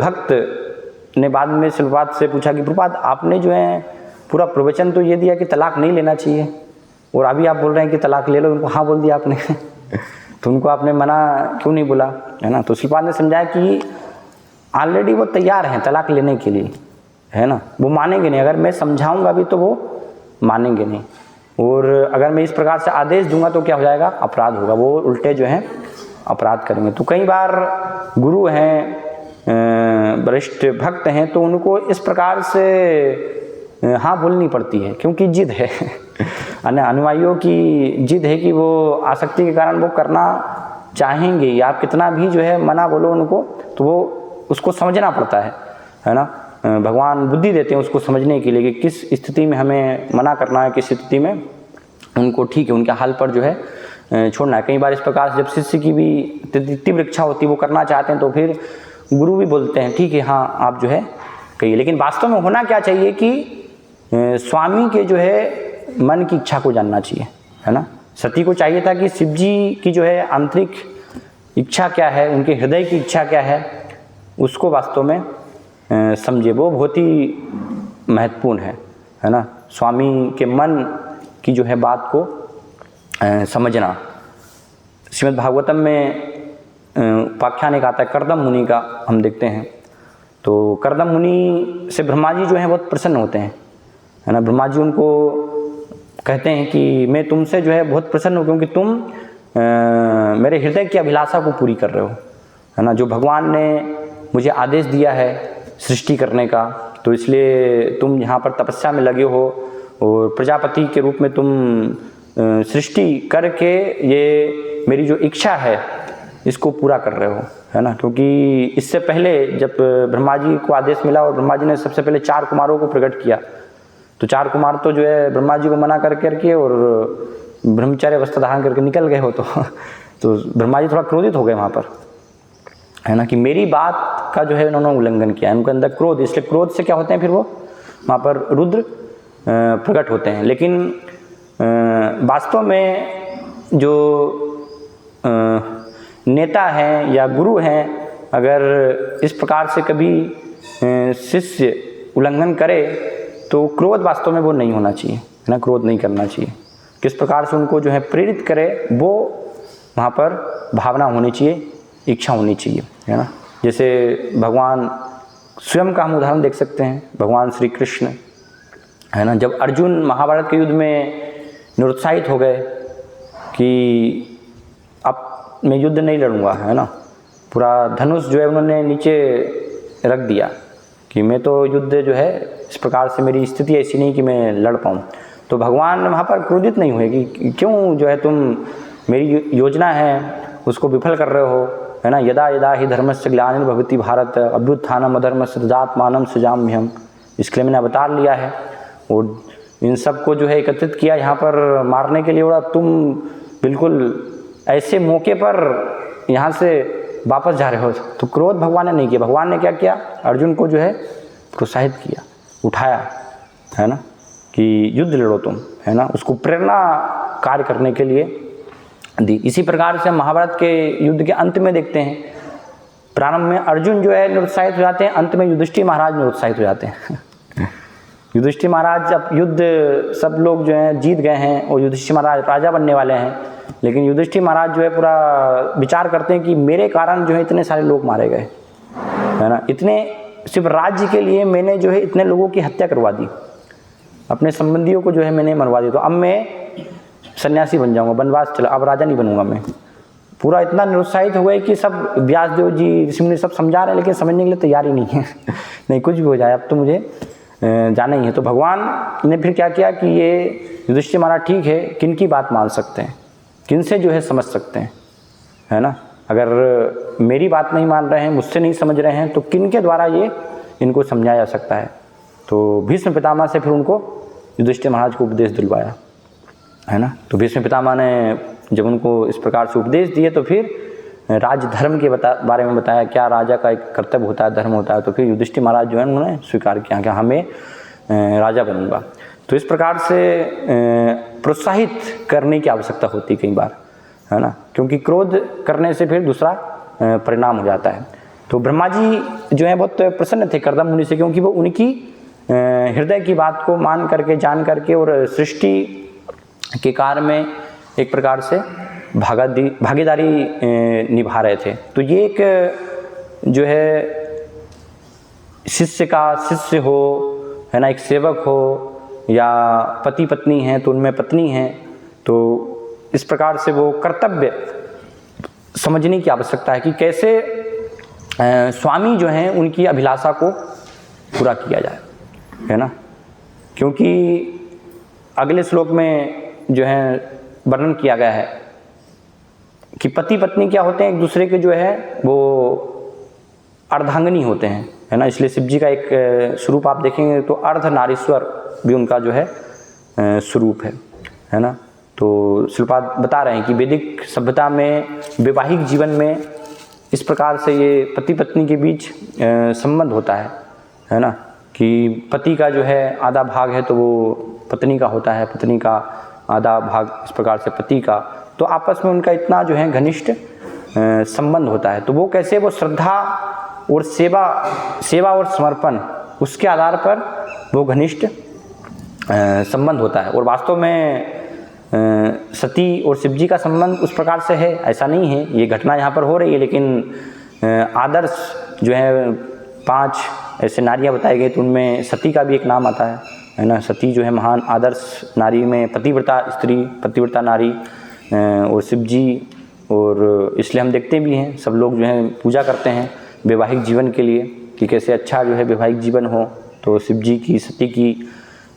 भक्त ने बाद में शिल प्रपाद से पूछा कि प्रपाद आपने जो है पूरा प्रवचन तो ये दिया कि तलाक नहीं लेना चाहिए और अभी आप बोल रहे हैं कि तलाक ले लो। उनको हाँ बोल दिया आपने तो उनको आपने मना क्यों नहीं बोला, है ना। तो शिल प्रपाद ने समझाया कि ऑलरेडी वो तैयार हैं तलाक लेने के लिए, है ना। वो मानेंगे नहीं, अगर मैं समझाऊंगा भी तो वो मानेंगे नहीं, और अगर मैं इस प्रकार से आदेश दूंगा तो क्या हो जाएगा, अपराध होगा, वो उल्टे जो हैं अपराध करेंगे। तो कई बार गुरु हैं, वरिष्ठ भक्त हैं, तो उनको इस प्रकार से हाँ बोलनी पड़ती है, क्योंकि जिद है अनुयायियों की जिद है कि वो आसक्ति के कारण वो करना चाहेंगे, या आप कितना भी जो है मना बोलो उनको तो वो उसको समझना पड़ता है ना। भगवान बुद्धि देते हैं उसको समझने के लिए कि किस स्थिति में हमें मना करना है, किस स्थिति में उनको ठीक है उनके हाल पर जो है छोड़ना है। कई बार इस प्रकार से जब शिष्य की भी तीव्र इच्छा होती है, वो करना चाहते हैं, तो फिर गुरु भी बोलते हैं ठीक है हाँ आप जो है कहिए। लेकिन वास्तव में होना क्या चाहिए कि स्वामी के जो है मन की इच्छा को जानना चाहिए, है ना। सती को चाहिए था कि शिव जी की जो है आंतरिक इच्छा क्या है, उनके हृदय की इच्छा क्या है, उसको वास्तव में समझे, वो बहुत ही महत्वपूर्ण है ना। स्वामी के मन की जो है बात को समझना। श्रीमद् भागवतम में उपाख्यान एक आता है कर्दम मुनि का, हम देखते हैं। तो कर्दम मुनि से ब्रह्मा जी जो हैं बहुत प्रसन्न होते हैं, है ना। ब्रह्मा जी उनको कहते हैं कि मैं तुमसे जो है बहुत प्रसन्न हूँ, क्योंकि तुम मेरे हृदय की अभिलाषा को पूरी कर रहे हो, है ना। जो भगवान ने मुझे आदेश दिया है सृष्टि करने का, तो इसलिए तुम यहाँ पर तपस्या में लगे हो और प्रजापति के रूप में तुम सृष्टि करके ये मेरी जो इच्छा है इसको पूरा कर रहे हो, है ना। क्योंकि इससे पहले जब ब्रह्मा जी को आदेश मिला और ब्रह्मा जी ने सबसे पहले 4 कुमारों को प्रकट किया, तो 4 कुमार तो जो है ब्रह्मा जी को मना करके और ब्रह्मचर्य अवस्था धारण करके निकल गए हो। तो ब्रह्मा जी थोड़ा क्रोधित हो गए वहाँ पर, है ना, कि मेरी बात का जो है उन्होंने उल्लंघन किया, उनके अंदर क्रोध, इसलिए क्रोध से क्या होते हैं फिर वो वहाँ पर रुद्र प्रकट होते हैं। लेकिन वास्तव में जो नेता हैं या गुरु हैं, अगर इस प्रकार से कभी शिष्य उल्लंघन करे तो क्रोध वास्तव में वो नहीं होना चाहिए, है ना, क्रोध नहीं करना चाहिए। किस प्रकार से उनको जो है प्रेरित करे वो वहाँ पर भावना होनी चाहिए, इच्छा होनी चाहिए, है ना। जैसे भगवान स्वयं का हम उदाहरण देख सकते हैं, भगवान श्री कृष्ण, है ना। जब अर्जुन महाभारत के युद्ध में निरुत्साहित हो गए कि अब मैं युद्ध नहीं लड़ूंगा, है ना, पूरा धनुष जो है उन्होंने नीचे रख दिया कि मैं तो युद्ध जो है इस प्रकार से मेरी स्थिति ऐसी नहीं कि मैं लड़ पाऊँ। तो भगवान वहाँ पर क्रोधित नहीं हुए कि क्यों जो है तुम मेरी योजना है उसको विफल कर रहे हो, है ना। यदा यदा ही धर्मस्य ग्लानिर्भवति भारत अभ्युत्थानम् अधर्मस्य तदात्मानं सृजाम्यहम्, इसके लिए मैंने अवतार लिया है और इन सबको जो है एकत्रित किया यहाँ पर मारने के लिए। और तुम बिल्कुल ऐसे मौके पर यहाँ से वापस जा रहे हो। तो क्रोध भगवान ने नहीं किया। भगवान ने क्या किया, अर्जुन को जो है प्रोत्साहित किया, उठाया, है ना, कि युद्ध लड़ो तुम, है ना, उसको प्रेरणा कार्य करने के लिए दी। इसी प्रकार से महाभारत के युद्ध के अंत में देखते हैं, प्रारंभ में अर्जुन जो है निरुत्साहित हो जाते हैं, अंत में युधिष्ठिर महाराज निरुत्साहित हो जाते हैं। युधिष्ठिर महाराज जब युद्ध सब लोग जो हैं जीत गए हैं और युधिष्ठिर महाराज राजा बनने वाले हैं, लेकिन युधिष्ठिर महाराज जो है पूरा विचार करते हैं कि मेरे कारण जो है इतने सारे लोग मारे गए, है ना, इतने सिर्फ राज्य के लिए मैंने जो है इतने लोगों की हत्या करवा दी, अपने संबंधियों को जो है मैंने मरवा दिया, तो अब मैं सन्यासी बन जाऊंगा, वनवास चला, अब राजा नहीं बनूंगा मैं। पूरा इतना निरुत्साहित हो गए कि सब व्यासदेव जी ऋषि मुनि सब समझा रहे हैं, लेकिन समझने के लिए तैयार ही नहीं है। नहीं, कुछ भी हो जाए अब तो मुझे जाना ही है। तो भगवान ने फिर क्या किया कि ये युधिष्ठिर महाराज ठीक है, किन की बात मान सकते हैं, किन से जो है समझ सकते हैं, है ना, अगर मेरी बात नहीं मान रहे हैं, मुझसे नहीं समझ रहे हैं, तो किन के द्वारा ये इनको समझाया जा सकता है। तो भीष्म पितामह से फिर उनको युधिष्ठिर महाराज को उपदेश दिलवाया, है ना। तो भीष्म पितामह ने जब उनको इस प्रकार से उपदेश दिए तो फिर राज धर्म के बारे में बताया, क्या राजा का एक कर्तव्य होता है, धर्म होता है। तो फिर युधिष्ठिर महाराज जो है उन्होंने स्वीकार किया कि हमें राजा बनूंगा। तो इस प्रकार से प्रोत्साहित करने की आवश्यकता होती है कई बार, है ना, क्योंकि क्रोध करने से फिर दूसरा परिणाम हो जाता है। तो ब्रह्मा जी जो है बहुत प्रसन्न थे कर्दम मुनि से, क्योंकि वो उनकी हृदय की बात को मान करके, जान करके और सृष्टि के कार्य में एक प्रकार से भागीदारी निभा रहे थे। तो ये एक जो है शिष्य का शिष्य हो, है ना, एक सेवक हो, या पति पत्नी हैं तो उनमें पत्नी हैं, तो इस प्रकार से वो कर्तव्य समझने की आवश्यकता है कि कैसे स्वामी जो हैं उनकी अभिलाषा को पूरा किया जाए, है ना। क्योंकि अगले श्लोक में जो है वर्णन किया गया है कि पति पत्नी क्या होते हैं, एक दूसरे के जो है वो अर्धांगिनी होते हैं, है ना। इसलिए शिव जी का एक स्वरूप आप देखेंगे तो अर्ध नारीश्वर भी उनका जो है स्वरूप है ना। तो शिलपाद बता रहे हैं कि वैदिक सभ्यता में वैवाहिक जीवन में इस प्रकार से ये पति पत्नी के बीच संबंध होता है ना, कि पति का जो है आधा भाग है तो वो पत्नी का होता है, पत्नी का आधा भाग इस प्रकार से पति का। तो आपस में उनका इतना जो है घनिष्ठ संबंध होता है। तो वो कैसे, वो श्रद्धा और सेवा और समर्पण, उसके आधार पर वो घनिष्ठ संबंध होता है। और वास्तव में सती और शिव जी का संबंध उस प्रकार से है, ऐसा नहीं है, ये घटना यहाँ पर हो रही है, लेकिन आदर्श जो है 5 ऐसे नारियाँ बताई गई, तो उनमें सती का भी एक नाम आता है ना। सती जो है महान आदर्श नारी में पतिव्रता स्त्री, पतिव्रता नारी, और शिव जी, और इसलिए हम देखते भी हैं सब लोग जो हैं पूजा करते हैं वैवाहिक जीवन के लिए कि कैसे अच्छा जो है वैवाहिक जीवन हो, तो शिव जी की, सती की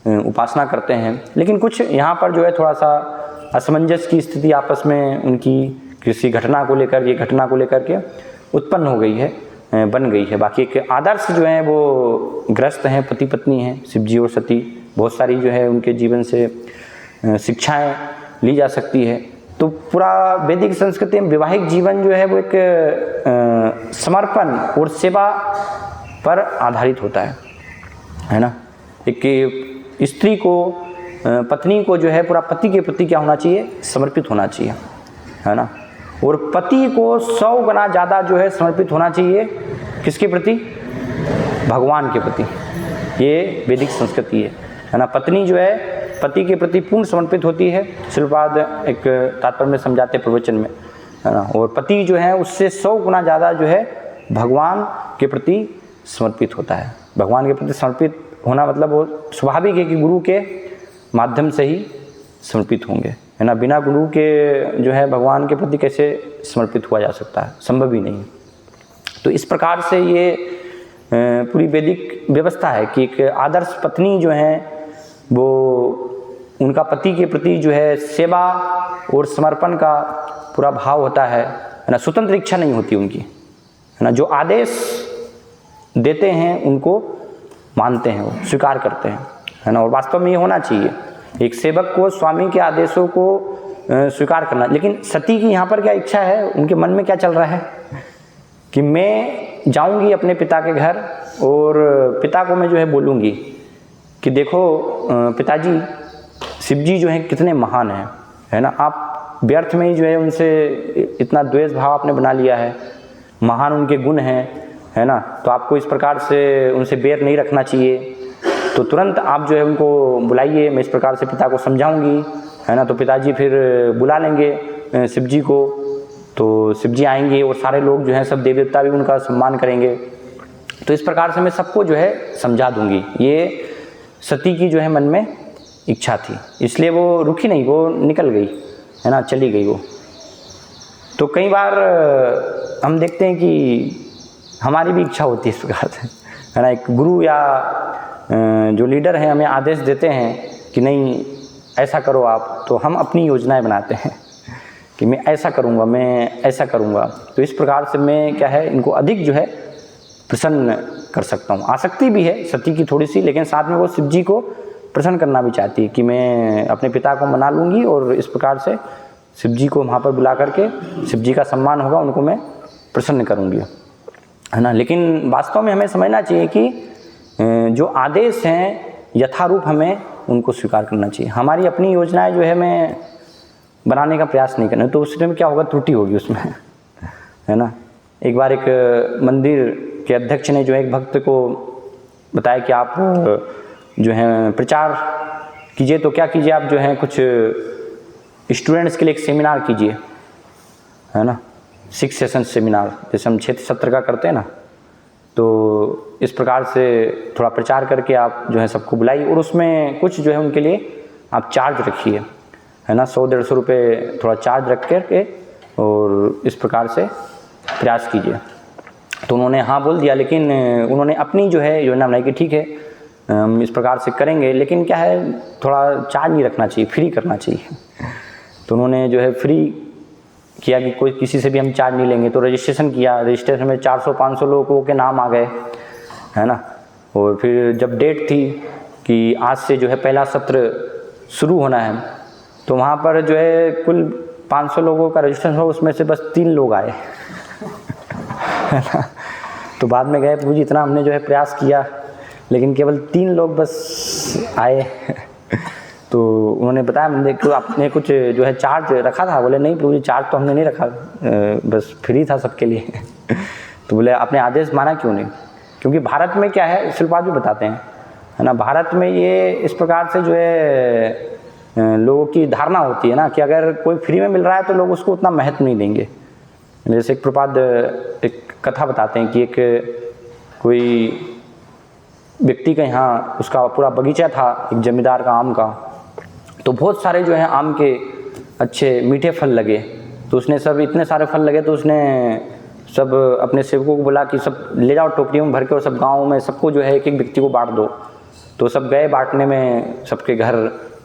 उपासना करते हैं। लेकिन कुछ यहाँ पर जो है थोड़ा सा असमंजस की स्थिति आपस में उनकी किसी घटना को लेकर, ये घटना को लेकर के उत्पन्न हो गई है, बन गई है। बाकी एक आदर्श जो है वो ग्रस्त हैं, पति पत्नी हैं, शिव जी और सती। बहुत सारी जो है उनके जीवन से शिक्षाएं ली जा सकती है। तो पूरा वैदिक संस्कृति में वैवाहिक जीवन जो है वो एक समर्पण और सेवा पर आधारित होता है ना। एक स्त्री को, पत्नी को जो है पूरा पति के प्रति क्या होना चाहिए, समर्पित होना चाहिए, है ना। और पति को 100 गुना ज़्यादा जो है समर्पित होना चाहिए किसके प्रति, भगवान के प्रति। ये वैदिक संस्कृति है ना। पत्नी जो है पति के प्रति पूर्ण समर्पित होती है, शिलपाद एक तात्पर्य में समझाते प्रवचन में, है ना। और पति जो है उससे 100 गुना ज़्यादा जो है भगवान के प्रति समर्पित होता है। भगवान के प्रति समर्पित होना मतलब वो स्वाभाविक है कि गुरु के माध्यम से ही समर्पित होंगे, है ना। बिना गुरु के जो है भगवान के प्रति कैसे समर्पित हुआ जा सकता है, संभव ही नहीं। तो इस प्रकार से ये पूरी वैदिक व्यवस्था है कि एक आदर्श पत्नी जो है वो उनका पति के प्रति जो है सेवा और समर्पण का पूरा भाव होता है ना। स्वतंत्र इच्छा नहीं होती उनकी, है ना। जो आदेश देते हैं उनको मानते हैं, वो स्वीकार करते हैं, है ना। और वास्तव में ये होना चाहिए, एक सेवक को स्वामी के आदेशों को स्वीकार करना। लेकिन सती की यहाँ पर क्या इच्छा है, उनके मन में क्या चल रहा है, कि मैं जाऊंगी अपने पिता के घर और पिता को मैं जो है बोलूँगी कि देखो पिताजी, शिव जी जो हैं कितने महान हैं, है ना। आप व्यर्थ में ही जो है उनसे इतना द्वेष भाव आपने बना लिया है, महान उनके गुण हैं, है ना। तो आपको इस प्रकार से उनसे बैर नहीं रखना चाहिए। तो तुरंत आप जो है उनको बुलाइए, मैं इस प्रकार से पिता को समझाऊंगी, है ना। तो पिताजी फिर बुला लेंगे शिव जी को। तो शिव जी आएंगे और सारे लोग जो हैं सब देवी देवता भी उनका सम्मान करेंगे। तो इस प्रकार से मैं सबको जो है समझा दूंगी। ये सती की जो है मन में इच्छा थी, इसलिए वो रुकी नहीं, वो निकल गई, है ना, चली गई वो। तो कई बार हम देखते हैं कि हमारी भी इच्छा होती है इस प्रकार से, है ना। एक गुरु या जो लीडर हैं हमें आदेश देते हैं कि नहीं ऐसा करो आप, तो हम अपनी योजनाएं बनाते हैं कि मैं ऐसा करूँगा, मैं ऐसा करूँगा। तो इस प्रकार से मैं क्या है इनको अधिक जो है प्रसन्न कर सकता हूँ। आसक्ति भी है सती की थोड़ी सी, लेकिन साथ में वो शिव जी को प्रसन्न करना भी चाहती है कि मैं अपने पिता को मना लूँगी और इस प्रकार से शिव जी को वहाँ पर बुला करके शिव जी का सम्मान होगा, उनको मैं प्रसन्न करूँगी, है ना। लेकिन वास्तव में हमें समझना चाहिए कि जो आदेश हैं यथारूप हमें उनको स्वीकार करना चाहिए। हमारी अपनी योजनाएं जो है मैं बनाने का प्रयास नहीं करना, तो उसमें क्या होगा, त्रुटि होगी उसमें, है ना। एक बार एक मंदिर के अध्यक्ष ने जो है एक भक्त को बताया कि आप जो है प्रचार कीजिए, तो क्या कीजिए, आप जो है कुछ स्टूडेंट्स के लिए एक सेमिनार कीजिए, है ना, 6 सेशन सेमिनार, जैसे हम 6 सत्र का करते हैं ना। तो इस प्रकार से थोड़ा प्रचार करके आप जो है सबको बुलाइए और उसमें कुछ जो है उनके लिए आप चार्ज रखिए, है ना, 100-150 रुपये थोड़ा चार्ज रख करके और इस प्रकार से प्रयास कीजिए। तो उन्होंने हाँ बोल दिया, लेकिन उन्होंने अपनी जो है योजना बनाई कि ठीक है हम इस प्रकार से करेंगे, लेकिन क्या है थोड़ा चार्ज नहीं रखना चाहिए, फ्री करना चाहिए। तो उन्होंने जो है फ्री किया कि कोई किसी से भी हम चार्ज नहीं लेंगे। तो रजिस्ट्रेशन किया, रजिस्ट्रेशन में 400-500 लोगों के नाम आ गए, है ना। और फिर जब डेट थी कि आज से जो है पहला सत्र शुरू होना है, तो वहाँ पर जो है कुल 500 लोगों का रजिस्ट्रेशन हुआ, उसमें से बस 3 लोग आए, है ना। तो बाद में गए, पूजी इतना हमने जो है प्रयास किया, लेकिन केवल 3 लोग बस आए। तो उन्होंने बताया, मैंने देखो आपने कुछ जो है चार्ज रखा था? बोले नहीं प्रभु जी, चार्ज तो हमने नहीं रखा, बस फ्री था सबके लिए। तो बोले आपने आदेश माना क्यों नहीं? क्योंकि भारत में क्या है, शिल्पाद भी बताते हैं, है ना, भारत में ये इस प्रकार से जो है लोगों की धारणा होती है ना कि अगर कोई फ्री में मिल रहा है तो लोग उसको उतना महत्व नहीं देंगे। जैसे एक प्रपाद एक कथा बताते हैं कि एक कोई व्यक्ति का यहाँ उसका पूरा बगीचा था, एक जमींदार का आम का, तो बहुत सारे जो है आम के अच्छे मीठे फल लगे। तो उसने सब इतने सारे फल लगे तो उसने सब अपने सेवकों को बोला कि सब ले जाओ टोकरियों में भर के और सब गाँव में सबको जो है एक एक व्यक्ति को बांट दो। तो सब गए बांटने में, सबके घर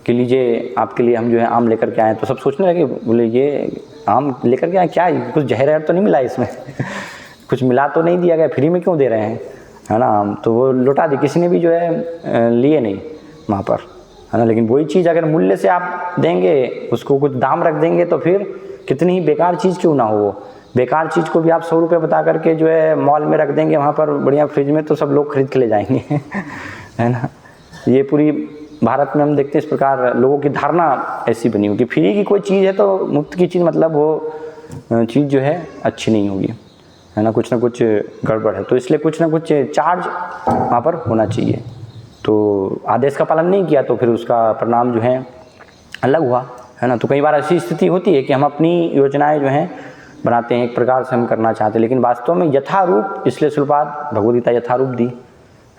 के लीजिए आपके लिए हम जो है आम लेकर के आए। तो सब सोचने लगे, बोले ये आम लेकर के आए क्या, कुछ जहर तो नहीं मिला इसमें? कुछ मिला तो नहीं दिया गया, फ्री में क्यों दे रहे हैं, है ना। तो वो लौटा दी, किसी ने भी जो है लिए नहीं वहाँ पर, है ना। लेकिन वही चीज़ अगर मूल्य से आप देंगे, उसको कुछ दाम रख देंगे, तो फिर कितनी ही बेकार चीज़ क्यों ना हो, वो बेकार चीज़ को भी आप 100 रुपये बता करके जो है मॉल में रख देंगे वहाँ पर बढ़िया फ्रिज में, तो सब लोग खरीद के ले जाएंगे, है ना। ये पूरी भारत में हम देखते हैं इस प्रकार लोगों की धारणा ऐसी बनी हुई कि फ्री की कोई चीज़ है तो मुफ्त की चीज़ मतलब वो चीज़ जो है अच्छी नहीं होगी, है ना, कुछ ना कुछ गड़बड़ है। तो इसलिए कुछ ना कुछ चार्ज वहाँ पर होना चाहिए। तो आदेश का पालन नहीं किया तो फिर उसका परिणाम जो है अलग हुआ, है ना। तो कई बार ऐसी स्थिति होती है कि हम अपनी योजनाएं जो हैं बनाते हैं, एक प्रकार से हम करना चाहते हैं, लेकिन वास्तव में यथारूप, इसलिए शिल्पाद भगवद गीता यथारूप दी,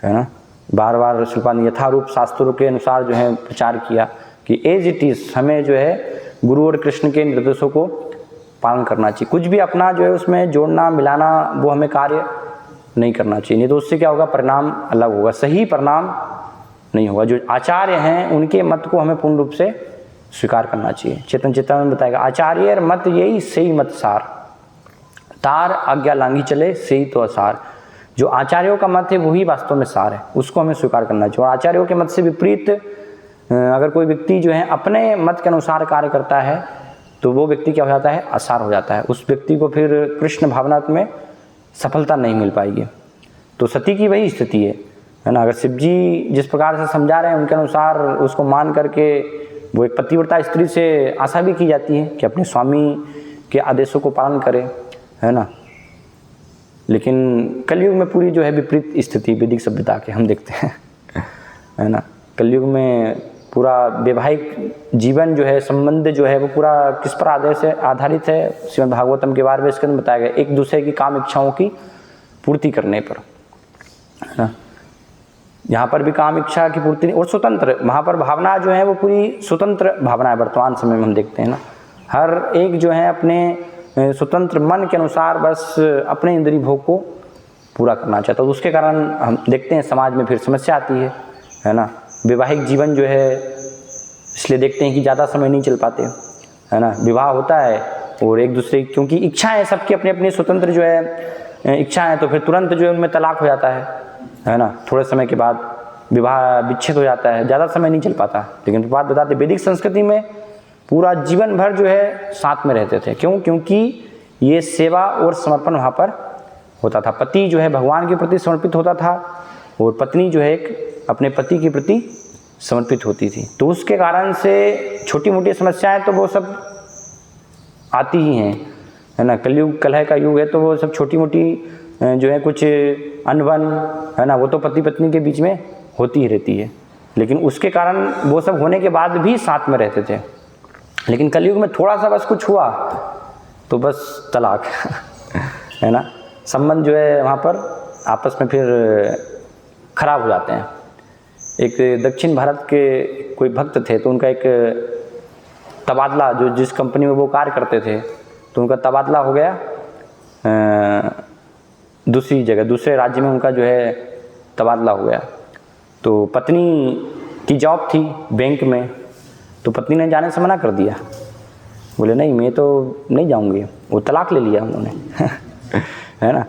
है ना। बार बार शिल्पाद ने यथारूप शास्त्रों के अनुसार जो है प्रचार किया कि एज इट इज़ हमें जो है गुरु और कृष्ण के निर्देशों को पालन करना चाहिए। कुछ भी अपना जो है उसमें जोड़ना मिलाना वो हमें कार्य नहीं करना चाहिए, नहीं तो उससे क्या होगा, परिणाम अलग होगा, सही परिणाम नहीं होगा। जो आचार्य हैं उनके मत को हमें पूर्ण रूप से स्वीकार करना चाहिए। चेतन चेतन में बताएगा, आचार्य मत यही सही मत सार, तार आज्ञा लांघी चले सही तो असार। जो आचार्यों का मत है वही वास्तव में सार है, उसको हमें स्वीकार करना चाहिए। और आचार्यों के मत से विपरीत अगर कोई व्यक्ति जो है अपने मत के अनुसार कार्य करता है तो वो व्यक्ति क्या हो जाता है, असार हो जाता है। उस व्यक्ति को फिर कृष्ण भावना में सफलता नहीं मिल पाएगी। तो सती की वही स्थिति है ना। अगर शिव जी जिस प्रकार से समझा रहे हैं उनके अनुसार उसको मान करके वो एक पतिव्रता स्त्री से आशा भी की जाती है कि अपने स्वामी के आदेशों को पालन करे, है ना। लेकिन कलयुग में पूरी जो है विपरीत स्थिति वैदिक सभ्यता के हम देखते हैं, है ना। कलयुग में पूरा वैवाहिक जीवन जो है, संबंध जो है वो पूरा किस पर आधारित है। श्रीमद् भागवतम के 12वें स्कंद में बताया गया, एक दूसरे की काम इच्छाओं की पूर्ति करने पर, है ना। यहाँ पर भी काम इच्छा की पूर्ति और स्वतंत्र, वहाँ पर भावना जो है वो पूरी स्वतंत्र भावना है। वर्तमान समय में हम देखते हैं ना, हर एक जो है अपने स्वतंत्र मन के अनुसार बस अपने इंद्रिय भोग को पूरा करना चाहता है। तो उसके कारण हम देखते हैं समाज में फिर समस्या आती है ना। वैवाहिक जीवन जो है इसलिए देखते हैं कि ज़्यादा समय नहीं चल पाते, है ना। विवाह होता है और एक दूसरे, क्योंकि इच्छाएं सबकी अपनी अपनी स्वतंत्र जो है इच्छाएं, तो फिर तुरंत जो है उनमें तलाक हो जाता है ना। थोड़े समय के बाद विवाह विच्छेद हो जाता है, ज़्यादा समय नहीं चल पाता। लेकिन बात बताते वैदिक संस्कृति में पूरा जीवन भर जो है साथ में रहते थे। क्यों? क्योंकि ये सेवा और समर्पण वहाँ पर होता था। पति जो है भगवान के प्रति समर्पित होता था और पत्नी जो है एक अपने पति के प्रति समर्पित होती थी। तो उसके कारण से छोटी मोटी समस्याएं तो वो सब आती ही हैं, है ना। कलयुग कलह का युग है, तो वो सब छोटी मोटी जो है कुछ अनबन, है ना, वो तो पति पत्नी के बीच में होती ही रहती है। लेकिन उसके कारण वो सब होने के बाद भी साथ में रहते थे। लेकिन कलयुग में थोड़ा सा बस कुछ हुआ तो बस तलाक है ना। संबंध जो है वहाँ पर आपस में फिर खराब हो जाते हैं। एक दक्षिण भारत के कोई भक्त थे, तो उनका एक तबादला, जो जिस कंपनी में वो कार्य करते थे, तो उनका तबादला हो गया दूसरी जगह, दूसरे राज्य में उनका जो है तबादला हो गया। तो पत्नी की जॉब थी बैंक में, तो पत्नी ने जाने से मना कर दिया। बोले नहीं, मैं तो नहीं जाऊंगी। वो तलाक ले लिया उन्होंने है ना।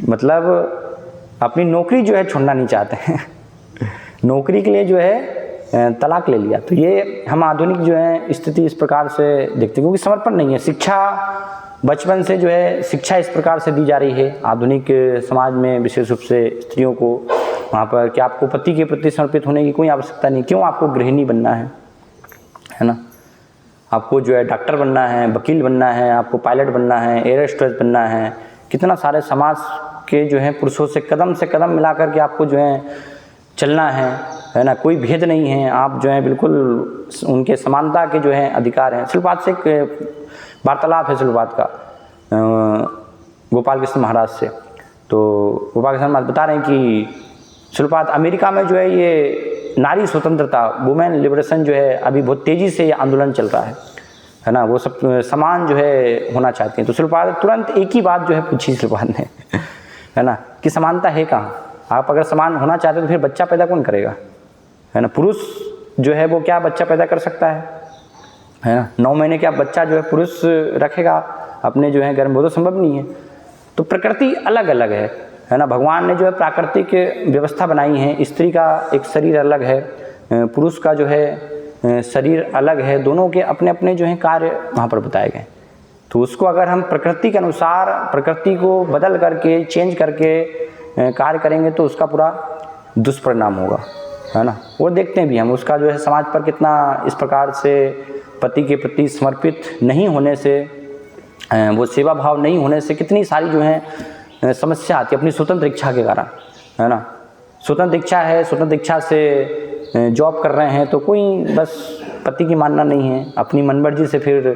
मतलब अपनी नौकरी जो है छोड़ना नहीं चाहते हैं नौकरी के लिए जो है तलाक ले लिया। तो ये हम आधुनिक जो है स्थिति इस प्रकार से देखते हैं, क्योंकि समर्पण नहीं है। शिक्षा बचपन से जो है शिक्षा इस प्रकार से दी जा रही है आधुनिक समाज में, विशेष रूप से स्त्रियों को वहाँ पर कि आपको पति के प्रति समर्पित होने की कोई आवश्यकता नहीं। क्यों? आपको गृहिणी बनना है ना। आपको जो है डॉक्टर बनना है, वकील बनना है, आपको पायलट बनना है, एयर होस्टेस बनना है। कितना सारे समाज के जो है पुरुषों से कदम मिला करके आपको जो है चलना है ना। कोई भेद नहीं है, आप जो है बिल्कुल उनके समानता के जो है अधिकार हैं। शिलपाद से एक वार्तालाप है शिलपाद का गोपाल कृष्ण महाराज से। तो गोपाल कृष्ण महाराज बता रहे हैं कि शिलपाद अमेरिका में जो है ये नारी स्वतंत्रता, वुमेन लिबरेशन जो है अभी बहुत तेज़ी से आंदोलन चल रहा है ना। वो सब समान जो है होना चाहते हैं। तो शिलपाद तुरंत एक ही बात जो है पूछी शिलपाद ने है ना, कि समानता है कहाँ? आप अगर समान होना चाहते तो फिर बच्चा पैदा कौन करेगा, है ना। पुरुष जो है वो क्या बच्चा पैदा कर सकता है ना। 9 महीने क्या बच्चा जो है पुरुष रखेगा अपने जो है घर में? वो तो संभव नहीं है। तो प्रकृति अलग अलग है ना। भगवान ने जो है प्राकृतिक व्यवस्था बनाई है। स्त्री का एक शरीर अलग है, पुरुष का जो है शरीर अलग है। दोनों के अपने अपने जो है कार्य वहाँ पर बताए गए। तो उसको अगर हम प्रकृति के अनुसार, प्रकृति को बदल करके, चेंज करके कार्य करेंगे तो उसका पूरा दुष्परिणाम होगा, है ना। और देखते हैं भी हम उसका जो है समाज पर कितना इस प्रकार से पति के प्रति समर्पित नहीं होने से, वो सेवा भाव नहीं होने से कितनी सारी जो है समस्या आती है अपनी स्वतंत्र इच्छा के कारण, है ना। स्वतंत्र इच्छा है, स्वतंत्र इच्छा से जॉब कर रहे हैं तो कोई बस पति की मानना नहीं है, अपनी मनमर्जी से फिर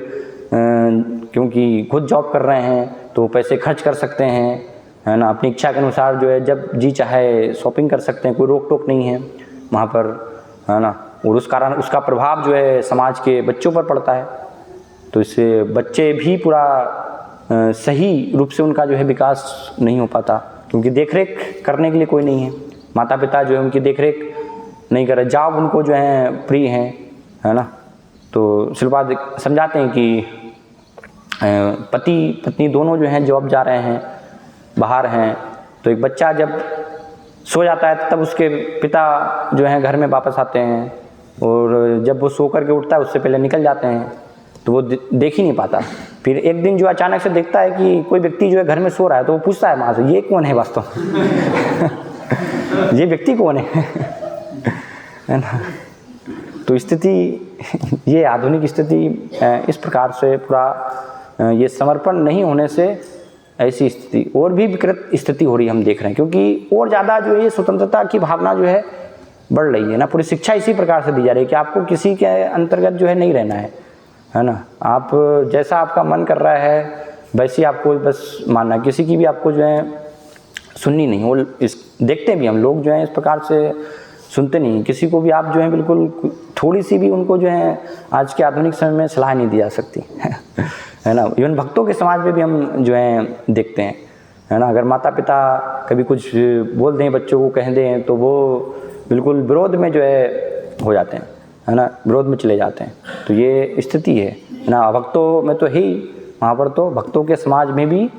क्योंकि खुद जॉब कर रहे हैं तो पैसे खर्च कर सकते हैं, है ना। अपनी इच्छा के अनुसार जो है जब जी चाहे शॉपिंग कर सकते हैं, कोई रोक टोक नहीं है वहाँ पर, है ना। और उस कारण उसका प्रभाव जो है समाज के बच्चों पर पड़ता है। तो इससे बच्चे भी पूरा सही रूप से उनका जो है विकास नहीं हो पाता, क्योंकि देखरेख करने के लिए कोई नहीं है। माता पिता जो है उनकी देखरेख नहीं कर रहे, जॉब उनको जो है फ्री है ना। तो शिलपाद समझाते हैं कि पति पत्नी दोनों जो हैं जॉब जा रहे हैं, बाहर हैं। तो एक बच्चा जब सो जाता है तब उसके पिता जो हैं घर में वापस आते हैं, और जब वो सो करके उठता है उससे पहले निकल जाते हैं, तो वो देख ही नहीं पाता। फिर एक दिन जो अचानक से देखता है कि कोई व्यक्ति जो है घर में सो रहा है, तो वो पूछता है माँ से, ये कौन है वास्तव ये व्यक्ति कौन है ना। तो स्थिति ये आधुनिक स्थिति इस प्रकार से पूरा ये समर्पण नहीं होने से ऐसी स्थिति और भी विकृत स्थिति हो रही है हम देख रहे हैं, क्योंकि और ज़्यादा जो है ये स्वतंत्रता की भावना जो है बढ़ रही है ना। पूरी शिक्षा इसी प्रकार से दी जा रही है कि आपको किसी के अंतर्गत जो है नहीं रहना है ना। आप जैसा आपका मन कर रहा है वैसे आपको बस मानना, किसी की भी आपको जो है सुननी नहीं। वो देखते भी हम लोग जो हैं इस प्रकार से सुनते नहीं, किसी को भी आप जो है बिल्कुल थोड़ी सी भी उनको जो है आज के आधुनिक समय में सलाह नहीं दी जा सकती है ना। इवन भक्तों के समाज में भी हम जो है देखते हैं, है ना। अगर माता पिता कभी कुछ बोल दें, बच्चों को कह दें, तो वो बिल्कुल विरोध में जो है हो जाते हैं, है ना, विरोध में चले जाते हैं। तो ये स्थिति है ना। भक्तों में तो है ही, वहाँ पर तो भक्तों के समाज में भी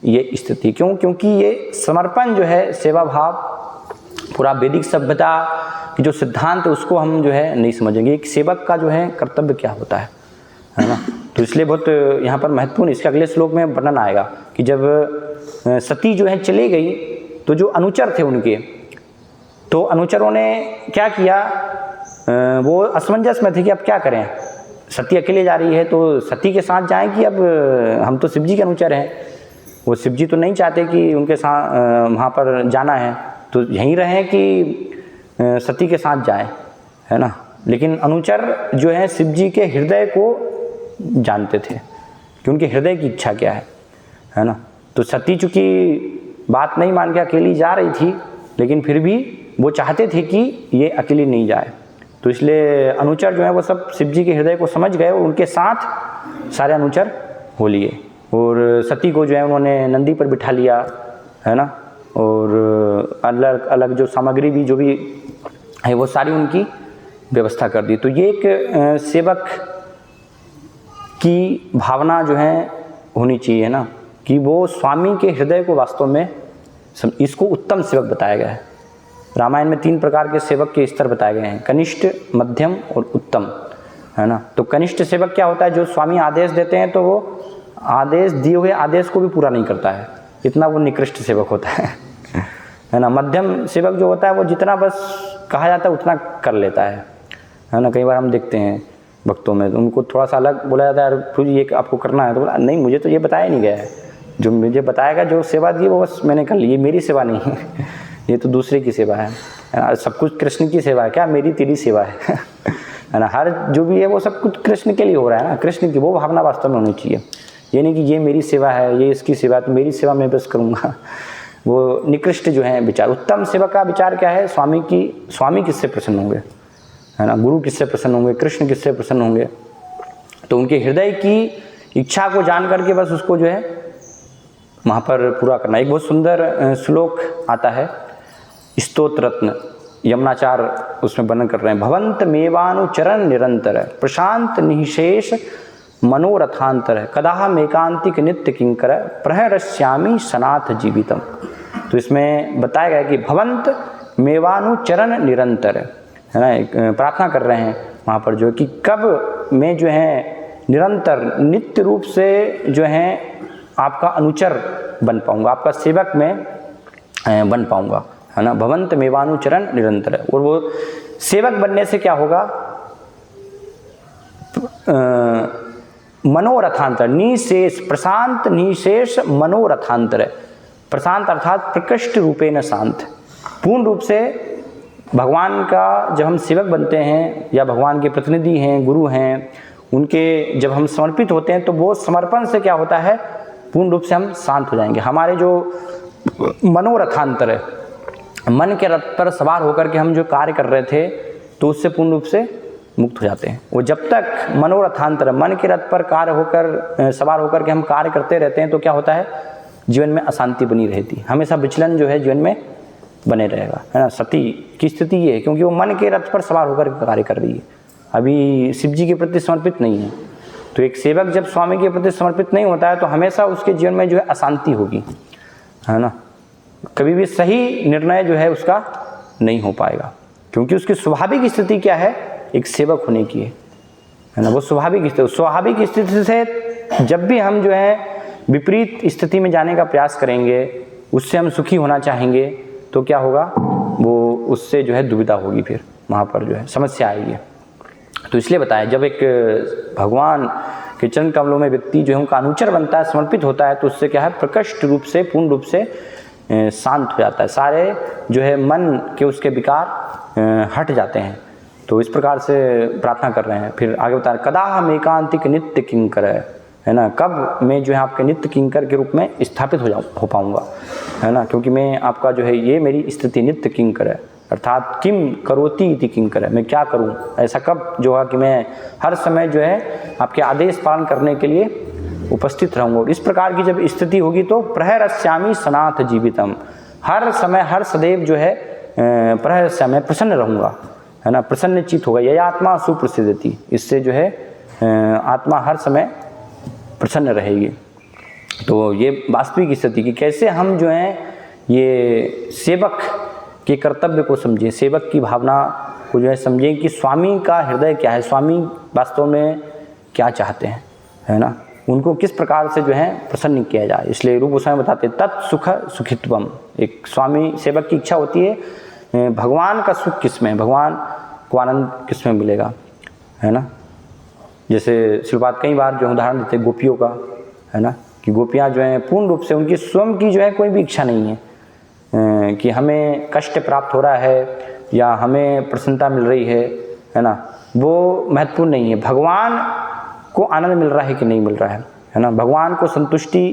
ये स्थिति। क्यों? क्योंकि ये समर्पण जो है, सेवा भाव, पूरा वैदिक सभ्यता की जो सिद्धांत है उसको हम जो है नहीं समझेंगे। एक सेवक का जो है कर्तव्य क्या होता है ना। तो इसलिए बहुत यहाँ पर महत्वपूर्ण, इसके अगले श्लोक में वर्णन आएगा कि जब सती जो है चली गई तो जो अनुचर थे उनके, तो अनुचरों ने क्या किया, वो असमंजस में थे कि अब क्या करें। सती अकेले जा रही है तो सती के साथ जाएं कि अब हम तो शिव जी के अनुचर हैं, वो शिव जी तो नहीं चाहते कि उनके साथ वहाँ पर जाना है, तो यहीं रहें कि सती के साथ जाएं, है ना। लेकिन अनुचर जो है शिव जी के हृदय को जानते थे कि उनके हृदय की इच्छा क्या है ना। तो सती चूँकि बात नहीं मान के अकेली जा रही थी, लेकिन फिर भी वो चाहते थे कि ये अकेली नहीं जाए। तो इसलिए अनुचर जो है वो सब शिव जी के हृदय को समझ गए और उनके साथ सारे अनुचर हो लिए। और सती को जो है उन्होंने नंदी पर बिठा लिया, है ना। और अलग अलग जो सामग्री भी जो भी है वो सारी उनकी व्यवस्था कर दी। तो ये एक सेवक की भावना जो है होनी चाहिए ना, कि वो स्वामी के हृदय को वास्तव में इसको उत्तम सेवक बताया गया है। रामायण में 3 प्रकार के सेवक के स्तर बताए गए हैं, कनिष्ठ, मध्यम और उत्तम, है ना। तो कनिष्ठ सेवक क्या होता है, जो स्वामी आदेश देते हैं तो वो आदेश दिए हुए आदेश को भी पूरा नहीं करता है, इतना वो निकृष्ट सेवक होता है ना। मध्यम सेवक जो होता है वो जितना बस कहा जाता है उतना कर लेता है ना। कई बार हम देखते हैं भक्तों में, तो उनको थोड़ा सा अलग बोला जाता है, फिर ये आपको करना है, तो बोला नहीं मुझे तो ये बताया नहीं गया है, जो मुझे बताएगा, जो सेवा दी वो बस मैंने कर ली, ये मेरी सेवा नहीं है ये तो दूसरे की सेवा है ना। सब कुछ कृष्ण की सेवा है क्या, मेरी तेरी सेवा है ना। हर जो भी है वो सब कुछ कृष्ण के लिए हो रहा है ना, कृष्ण की वो भावना वास्तव में होनी चाहिए। ये नहीं कि ये मेरी सेवा है, ये इसकी सेवा है, तो मेरी सेवा मैं बस करूँगा, वो निकृष्ट जो है विचार। उत्तम सेवक का विचार क्या है, स्वामी किससे प्रसन्न होंगे, है ना, गुरु किससे प्रसन्न होंगे, कृष्ण किससे प्रसन्न होंगे। तो उनके हृदय की इच्छा को जान करके बस उसको जो है वहाँ पर पूरा करना। एक बहुत सुंदर श्लोक आता है, स्तोत्र रत्न, यमुनाचार्य उसमें वर्णन कर रहे हैं। भवंत मेवानुचरण निरंतर प्रशांत निशेष मनोरथांतर कदाहम एकांतिक नित्य किंकर प्रहरश्यामी सनाथ जीवितम। तो इसमें बताया गया कि भवंत मेवानुचरण निरंतर, है ना, प्रार्थना कर रहे हैं वहाँ पर जो कि कब मैं जो है निरंतर नित्य रूप से जो है आपका अनुचर बन पाऊँगा, आपका सेवक में बन पाऊँगा, है ना। भवंत मेवानुचरण निरंतर। और वो सेवक बनने से क्या होगा, मनोरथांतर, निशेष, प्रशांत निशेष मनोरथांतर। प्रशांत अर्थात प्रकृष्ट रूपेण शांत, पूर्ण रूप से भगवान का जब हम सेवक बनते हैं या भगवान के प्रतिनिधि हैं, गुरु हैं, उनके जब हम समर्पित होते हैं तो वो समर्पण से क्या होता है, पूर्ण रूप से हम शांत हो जाएंगे। हमारे जो मनोरथांतर है, मन के रथ पर सवार होकर के हम जो कार्य कर रहे थे तो उससे पूर्ण रूप से मुक्त हो जाते हैं। वो जब तक मनोरथांतर, मन के रथ पर कार्य होकर सवार होकर के हम कार्य करते रहते हैं तो क्या होता है, जीवन में अशांति बनी रहती, हमेशा विचलन जो है जीवन में बने रहेगा, है ना। सती की स्थिति ये है क्योंकि वो मन के रथ पर सवार होकर कार्य कर रही है, अभी शिव जी के प्रति समर्पित नहीं है। तो एक सेवक जब स्वामी के प्रति समर्पित नहीं होता है तो हमेशा उसके जीवन में जो है अशांति होगी, है ना। कभी भी सही निर्णय जो है उसका नहीं हो पाएगा, क्योंकि उसकी स्वाभाविक स्थिति क्या है, एक सेवक होने की है ना। वो स्वाभाविक स्थिति से जब भी हम जो है विपरीत स्थिति में जाने का प्रयास करेंगे, उससे हम सुखी होना चाहेंगे, तो क्या होगा, वो उससे जो है दुविधा होगी, फिर वहाँ पर जो है समस्या आएगी। तो इसलिए बताया, जब एक भगवान के चरण कमलों में व्यक्ति जो है उनका अनुचर बनता है, समर्पित होता है, तो उससे क्या है, प्रकृष्ट रूप से, पूर्ण रूप से शांत हो जाता है, सारे जो है मन के उसके विकार हट जाते हैं। तो इस प्रकार से प्रार्थना कर रहे हैं। फिर आगे बता रहे, कदा हम एकांतिक नित्य किंकर, है ना, कब मैं जो है आपके नित्य किंकर के रूप में स्थापित हो पाऊंगा, है ना, क्योंकि मैं आपका जो है, ये मेरी स्थिति नित्य किंकर है, अर्थात किम करोति इति किंकर है, मैं क्या करूं, ऐसा कब जो है कि मैं हर समय जो है आपके आदेश पालन करने के लिए उपस्थित रहूंगा। इस प्रकार की जब स्थिति होगी तो प्रहरस्यामि सनाथ जीवितम, हर समय हर सदैव जो है प्रहरस्यामि, प्रसन्न रहूंगा, है ना, प्रसन्न चित्त होगा। यह आत्मा सुप्रसिद्धति, इससे जो है आत्मा हर समय प्रसन्न रहेगी। तो ये वास्तविक स्थिति की कैसे हम जो है ये सेवक के कर्तव्य को समझें, सेवक की भावना को जो है समझें कि स्वामी का हृदय क्या है, स्वामी वास्तव में क्या चाहते हैं, है ना, उनको किस प्रकार से जो है प्रसन्न किया जाए। इसलिए रूप गोस्वामी बताते हैं तत्सुख सुखित्वम, एक स्वामी सेवक की इच्छा होती है भगवान का सुख किस में, भगवान को आनंद किस में मिलेगा, है ना। जैसे श्रीपाद कई बार जो उदाहरण देते हैं गोपियों का, है ना, कि गोपियाँ जो हैं पूर्ण रूप से उनकी स्वयं की जो है कोई भी इच्छा नहीं है कि हमें कष्ट प्राप्त हो रहा है या हमें प्रसन्नता मिल रही है ना, वो महत्वपूर्ण नहीं है, भगवान को आनंद मिल रहा है कि नहीं मिल रहा है ना, भगवान को संतुष्टि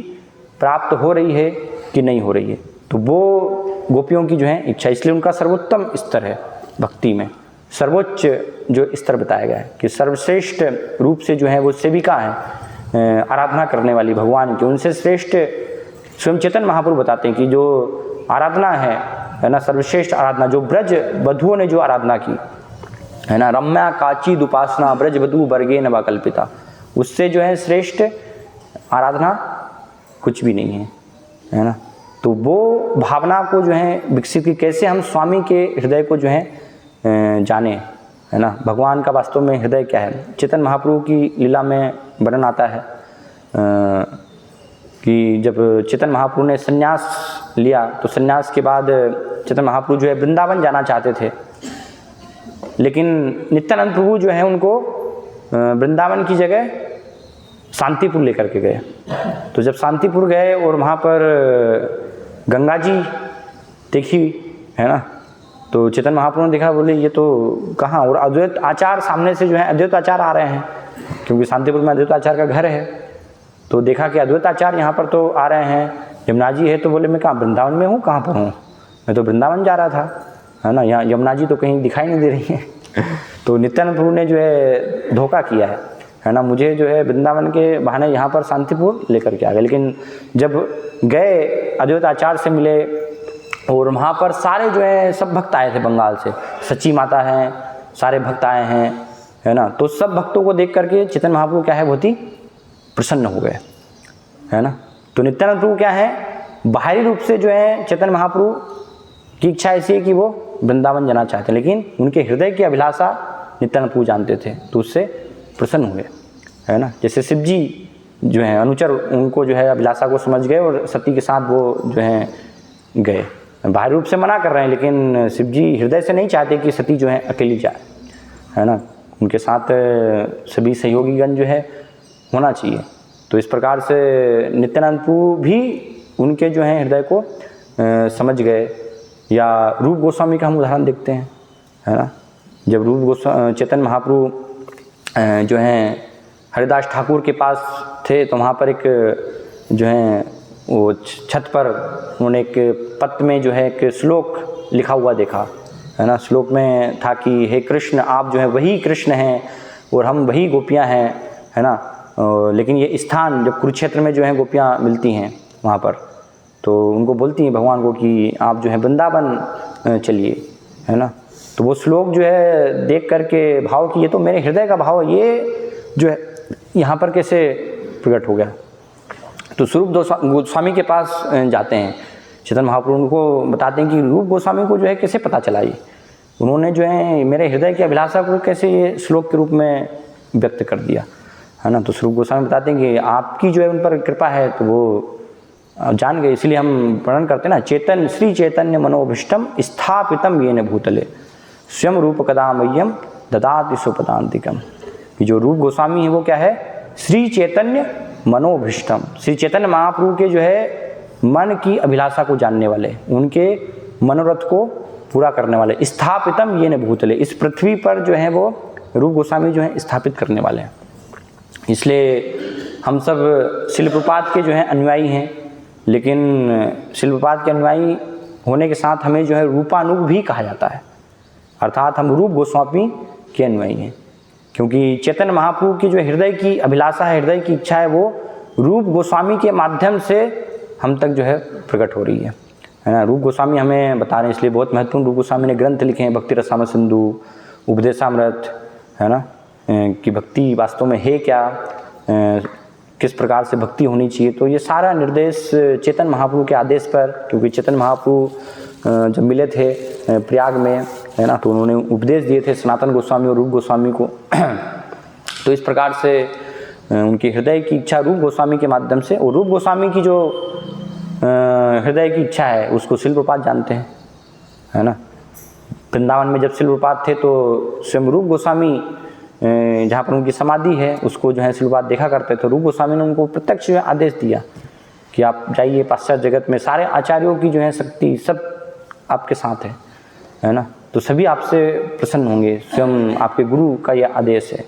प्राप्त हो रही है कि नहीं हो रही है, तो वो गोपियों की जो है इच्छा। इसलिए उनका सर्वोत्तम स्तर है भक्ति में, सर्वोच्च जो स्तर बताया गया है कि सर्वश्रेष्ठ रूप से जो है वो सेविका है आराधना करने वाली भगवान की, उनसे श्रेष्ठ स्वयं चेतन महाप्रभु बताते हैं कि जो आराधना है ना, सर्वश्रेष्ठ आराधना जो ब्रज वधुओं ने जो आराधना की, है ना, रम्या काची दुपासना ब्रज वधु वर्गे न कल्पिता, उससे जो है श्रेष्ठ आराधना कुछ भी नहीं है ना। तो वो भावना को जो है विकसित की, कैसे हम स्वामी के हृदय को जो है जाने, है ना, भगवान का वास्तव में हृदय क्या है। चेतन महाप्रभु की लीला में वर्णन आता है कि जब चेतन महाप्रभु ने संन्यास लिया, तो संन्यास के बाद चेतन महाप्रभु जो है वृंदावन जाना चाहते थे, लेकिन नित्यानंद प्रभु जो है उनको वृंदावन की जगह शांतिपुर लेकर के गए। तो जब शांतिपुर गए और वहाँ पर गंगा जी देखी, है ना, तो चेतन महाप्रभु ने देखा, बोले ये तो कहाँ, और अद्वैत आचार्य सामने से जो है अद्वैत आचार्य आ रहे हैं, क्योंकि शांतिपुर में अद्वैत आचार्य का घर है। तो देखा कि अद्वैत आचार्य यहाँ पर तो आ रहे हैं, यमुना जी है, तो बोले मैं कहाँ वृंदावन में हूँ, कहाँ पर हूँ, मैं तो वृंदावन जा रहा था, है ना, यहाँ यमुना जी तो कहीं दिखाई नहीं दे रही है। तो नित्यानंद प्रभु ने जो है धोखा किया है ना, मुझे जो है वृंदावन के बहाने यहाँ पर शांतिपुर लेकर के आ गए। लेकिन जब गए अद्वैत आचार्य से मिले, और वहाँ पर सारे जो है सब भक्त आए थे बंगाल से, सच्ची माता हैं, सारे भक्त आए हैं, है ना, तो सब भक्तों को देख करके चेतन महाप्रभु क्या है बहुत ही प्रसन्न हो गए, है ना। तो नित्यानंद प्रभु क्या है, बाहरी रूप से जो है चेतन महाप्रभु की इच्छा ऐसी है कि वो वृंदावन जाना चाहते हैं, लेकिन उनके हृदय की अभिलाषा नित्यानंद प्रभु जानते थे, तो उससे प्रसन्न हुए, है ना। जैसे शिव जी जो है अनुचर, उनको जो है अभिलाषा को समझ गए और सती के साथ वो जो है गए। बाहरी रूप से मना कर रहे हैं, लेकिन शिव जी हृदय से नहीं चाहते कि सती जो है अकेली जाए, है ना, उनके साथ सभी सहयोगीगण जो है होना चाहिए। तो इस प्रकार से नित्यानंद प्रभु भी उनके जो है हृदय को समझ गए। या रूप गोस्वामी का हम उदाहरण देखते हैं, है ना, जब रूप गोस्वामी चेतन महाप्रभु जो हैं हरिदास ठाकुर के पास थे, तो वहाँ पर एक जो है वो छत पर उन्होंने एक पत्र में जो है एक श्लोक लिखा हुआ देखा, है ना। श्लोक में था कि हे कृष्ण, आप जो है वही कृष्ण हैं और हम वही गोपियाँ हैं, है ना, लेकिन ये स्थान जब कुरुक्षेत्र में जो है गोपियाँ मिलती हैं वहाँ पर, तो उनको बोलती हैं भगवान को कि आप जो है वृंदावन चलिए, है ना। तो वो श्लोक जो है देख करके भाव कि ये तो मेरे हृदय का भाव है, ये जो है यहाँ पर कैसे प्रकट हो गया। तो स्वरूप गोस्वामी के पास जाते हैं चेतन महाप्रभु, उनको बताते हैं कि रूप गोस्वामी को जो है कैसे पता चला, ये उन्होंने जो है मेरे हृदय की अभिलाषा को कैसे ये श्लोक के रूप में व्यक्त कर दिया, है ना। तो स्वरूप गोस्वामी बताते हैं कि आपकी जो है उन पर कृपा है, तो वो जान गए। इसलिए हम वर्णन करते हैं ना, चेतन श्री चैतन्य मनोभीष्टम स्थापितम येन भूतले स्वयं रूप कदा मह्यम ददाति सुपदांतिकम। ये जो रूप गोस्वामी है वो क्या है, श्री चैतन्य मनोभीष्टम, श्री चैतन्य महाप्रभु के जो है मन की अभिलाषा को जानने वाले, उनके मनोरथ को पूरा करने वाले, स्थापितम येन भूतले, इस पृथ्वी पर जो है वो रूप गोस्वामी जो है स्थापित करने वाले हैं। इसलिए हम सब शिल प्रपात के जो हैं अनुयायी हैं, लेकिन शिल प्रपात के अनुयायी होने के साथ हमें जो है रूपानुग भी कहा जाता है, अर्थात हम रूप गोस्वामी के अनुयायी हैं, क्योंकि चैतन्य महाप्रभु की जो हृदय की अभिलाषा है, हृदय की इच्छा है, वो रूप गोस्वामी के माध्यम से हम तक जो है प्रकट हो रही है ना। रूप गोस्वामी हमें बता रहे हैं, इसलिए बहुत महत्वपूर्ण रूप गोस्वामी ने ग्रंथ लिखे हैं, भक्ति रसामृत सिंधु, उपदेशामृत, है ना, कि भक्ति वास्तव में है क्या, किस प्रकार से भक्ति होनी चाहिए। तो ये सारा निर्देश चेतन महाप्रभु के आदेश पर, क्योंकि चेतन महाप्रभु जब मिले थे प्रयाग में, है ना, तो उन्होंने उपदेश दिए थे सनातन गोस्वामी और रूप गोस्वामी को। तो इस प्रकार से उनकी हृदय की इच्छा रूप गोस्वामी के माध्यम से, और रूप गोस्वामी की जो हृदय की इच्छा है उसको शिल प्रपात जानते हैं, है ना। वृंदावन में जब शिल प्रपात थे तो स्वयं रूप गोस्वामी जहाँ पर उनकी समाधि है उसको जो है शिल प्रपात देखा करते थे। रूप गोस्वामी ने उनको प्रत्यक्ष आदेश दिया कि आप जाइए पाश्चात्य जगत में, सारे आचार्यों की जो है शक्ति सब आपके साथ है ना, तो सभी आपसे प्रसन्न होंगे, स्वयं आपके गुरु का यह आदेश है।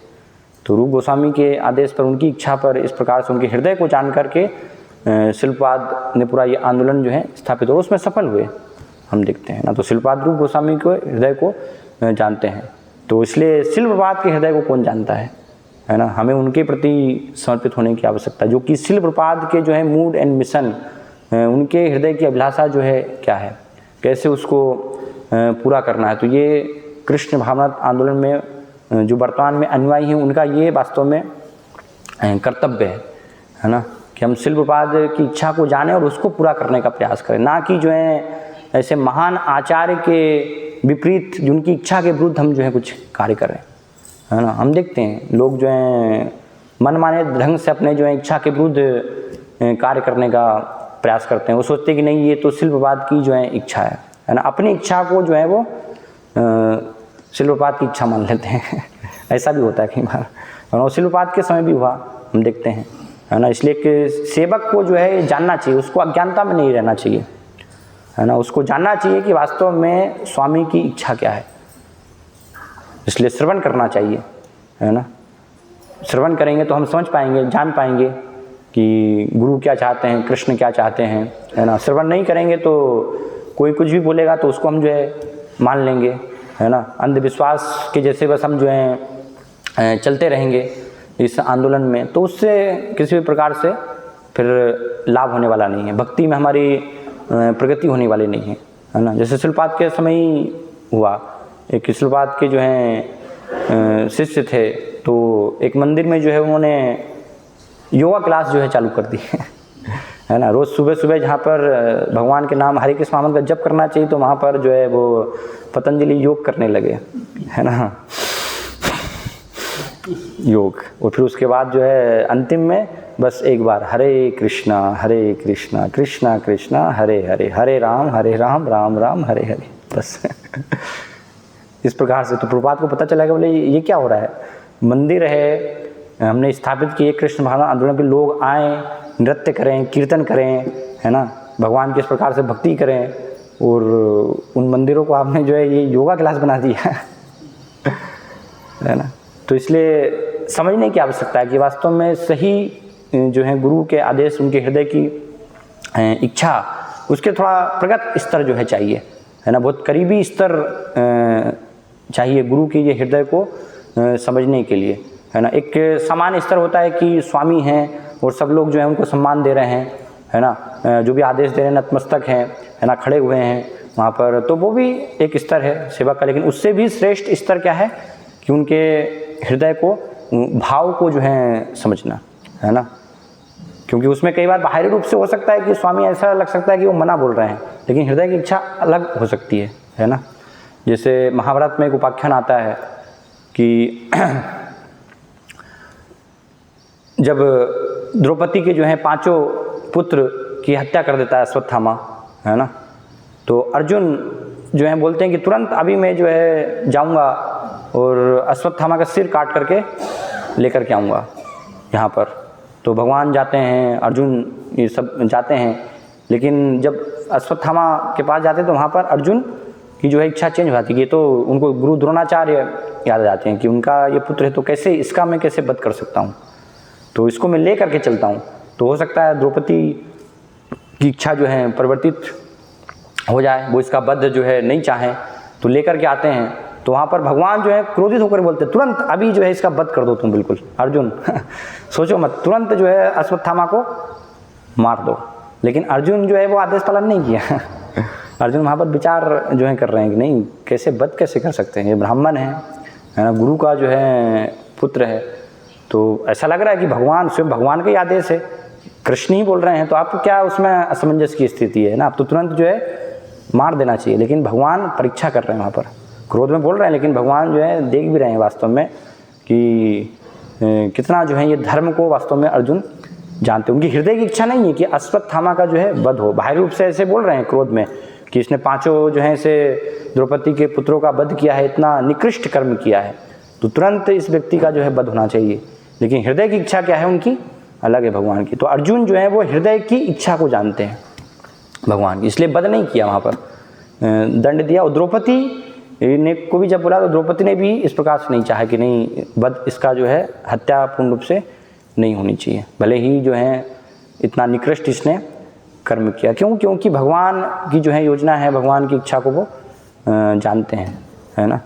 तो रूप गोस्वामी के आदेश पर, उनकी इच्छा पर, इस प्रकार से उनके हृदय को जान करके शिल प्रपात ने पूरा ये आंदोलन जो है स्थापित हो, उसमें सफल हुए हम देखते हैं ना। तो शिल प्रपात रूप गोस्वामी के हृदय को जानते हैं, तो इसलिए शिल प्रपात के हृदय को कौन जानता है ना। हमें उनके प्रति समर्पित होने की आवश्यकता है, जो कि शिल प्रपात के जो है मूड एंड मिशन, उनके हृदय की अभिलाषा जो है क्या है, कैसे उसको पूरा करना है। तो ये कृष्ण भावनामृत आंदोलन में जो वर्तमान में अनुयायी हैं उनका ये वास्तव में कर्तव्य है ना, कि हम शिल प्रपात की इच्छा को जानें और उसको पूरा करने का प्रयास करें, ना कि जो है ऐसे महान आचार्य के विपरीत, जिनकी इच्छा के विरुद्ध हम जो है कुछ कार्य करें, है ना। हम देखते हैं लोग जो हैं मनमाने ढंग से अपने जो है इच्छा के विरुद्ध कार्य करने का प्रयास करते हैं। वो सोचते हैं कि नहीं, ये तो शिल प्रपात की जो है इच्छा है ना, अपनी इच्छा को जो है वो शिल प्रपात की इच्छा मान लेते हैं। ऐसा भी होता है कई बार, और शिल प्रपात के समय भी हुआ, हम देखते हैं, है ना। इसलिए कि सेवक को जो है जानना चाहिए, उसको अज्ञानता में नहीं रहना चाहिए, है ना। उसको जानना चाहिए कि वास्तव में स्वामी की इच्छा क्या है, इसलिए श्रवण करना चाहिए, है ना। श्रवण करेंगे तो हम समझ पाएंगे, जान पाएंगे कि गुरु क्या चाहते हैं, कृष्ण क्या चाहते हैं, है ना। श्रवण नहीं करेंगे तो कोई कुछ भी बोलेगा तो उसको हम जो है मान लेंगे, है ना। अंधविश्वास के जैसे बस हम जो है चलते रहेंगे इस आंदोलन में, तो उससे किसी भी प्रकार से फिर लाभ होने वाला नहीं है, भक्ति में हमारी प्रगति होने वाली नहीं है ना। जैसे शिल प्रपात के समय ही हुआ, एक शिल प्रपात के जो हैं शिष्य थे, तो एक मंदिर में जो है उन्होंने योगा क्लास जो है चालू कर दी है ना। रोज़ सुबह सुबह जहाँ पर भगवान के नाम हरे कृष्ण महामंत्र का जप करना चाहिए, तो वहाँ पर जो है वो पतंजलि योग करने लगे, है ना, योग। और फिर उसके बाद जो है अंतिम में बस एक बार हरे कृष्णा कृष्णा कृष्णा हरे हरे, हरे राम राम राम हरे हरे, बस इस प्रकार से। तो प्रभुपाद को पता चला कि बोले ये क्या हो रहा है, मंदिर है हमने स्थापित किए, कृष्ण भावना आंदोलन पे लोग आए, नृत्य करें, कीर्तन करें, है ना, भगवान की इस प्रकार से भक्ति करें, और उन मंदिरों को आपने जो है ये योगा क्लास बना दिया है ना। तो इसलिए समझने की आवश्यकता है कि वास्तव में सही जो है गुरु के आदेश, उनके हृदय की इच्छा, उसके थोड़ा प्रगत स्तर जो है चाहिए, है ना, बहुत करीबी स्तर चाहिए गुरु के ये हृदय को समझने के लिए, है ना। एक सामान्य स्तर होता है कि स्वामी हैं और सब लोग जो है उनको सम्मान दे रहे हैं, है ना, जो भी आदेश दे रहे हैं नतमस्तक हैं, है ना, खड़े हुए हैं वहाँ पर, तो वो भी एक स्तर है सेवा का। लेकिन उससे भी श्रेष्ठ स्तर क्या है कि उनके हृदय को, भाव को जो है समझना, है ना। क्योंकि उसमें कई बार बाहरी रूप से हो सकता है कि स्वामी ऐसा लग सकता है कि वो मना बोल रहे हैं, लेकिन हृदय की इच्छा अलग हो सकती है ना। जैसे महाभारत में एक उपाख्यान आता है कि जब द्रौपदी के जो हैं 5 पुत्र की हत्या कर देता है अश्वत्थामा, है ना, तो अर्जुन जो है बोलते हैं कि तुरंत अभी मैं जो है जाऊंगा और अश्वत्थामा का सिर काट करके लेकर के आऊँगा यहाँ पर। तो भगवान जाते हैं, अर्जुन ये सब जाते हैं, लेकिन जब अश्वत्थामा के पास जाते हैं तो वहाँ पर अर्जुन की जो है इच्छा चेंज हो जाती है। ये तो उनको गुरु द्रोणाचार्य याद आ जाते हैं कि उनका ये पुत्र है, तो कैसे इसका मैं कैसे वध कर सकता हूँ, तो इसको मैं ले करके चलता हूँ। तो हो सकता है द्रौपदी की इच्छा जो है परिवर्तित हो जाए, वो इसका वध जो है नहीं चाहें, तो लेकर के आते हैं। तो वहाँ पर भगवान जो है क्रोधित होकर बोलते हैं तुरंत अभी जो है इसका वध कर दो तुम, बिल्कुल अर्जुन सोचो मत, तुरंत जो है अश्वत्थामा को मार दो। लेकिन अर्जुन जो है वो आदेश पालन नहीं किया अर्जुन वहाँ पर विचार जो है कर रहे हैं कि नहीं, कैसे वध कैसे कर सकते हैं, ये ब्राह्मण है ना, गुरु का जो है पुत्र है। तो ऐसा लग रहा है कि भगवान स्वयं, भगवान का ही आदेश है, कृष्ण ही बोल रहे हैं, तो आपको क्या उसमें असमंजस की स्थिति है ना, आप तो तुरंत जो है मार देना चाहिए। लेकिन भगवान परीक्षा कर रहे हैं, वहाँ पर क्रोध में बोल रहे हैं, लेकिन भगवान जो है देख भी रहे हैं वास्तव में कि कितना जो है ये धर्म को वास्तव में अर्जुन जानते हैं। उनकी हृदय की इच्छा नहीं है कि अश्वत्थामा का जो है वध हो, बाहरी रूप से ऐसे बोल रहे हैं क्रोध में कि इसने 5 जो है से द्रौपदी के पुत्रों का वध किया है, इतना निकृष्ट कर्म किया है, तो तुरंत इस व्यक्ति का जो है वध होना चाहिए। लेकिन हृदय की इच्छा क्या है उनकी, अलग है भगवान की। तो अर्जुन जो है वो हृदय की इच्छा को जानते हैं भगवान की, इसलिए वध नहीं किया, वहाँ पर दंड दिया। और द्रौपदी ने को भी जब बोला तो द्रौपदी ने भी इस प्रकार से नहीं चाहा कि नहीं, वध इसका जो है हत्या पूर्ण रूप से नहीं होनी चाहिए, भले ही जो है इतना निकृष्ट इसने कर्म किया। क्यों? क्योंकि भगवान की जो है योजना है, भगवान की इच्छा को वो जानते हैं, है ना।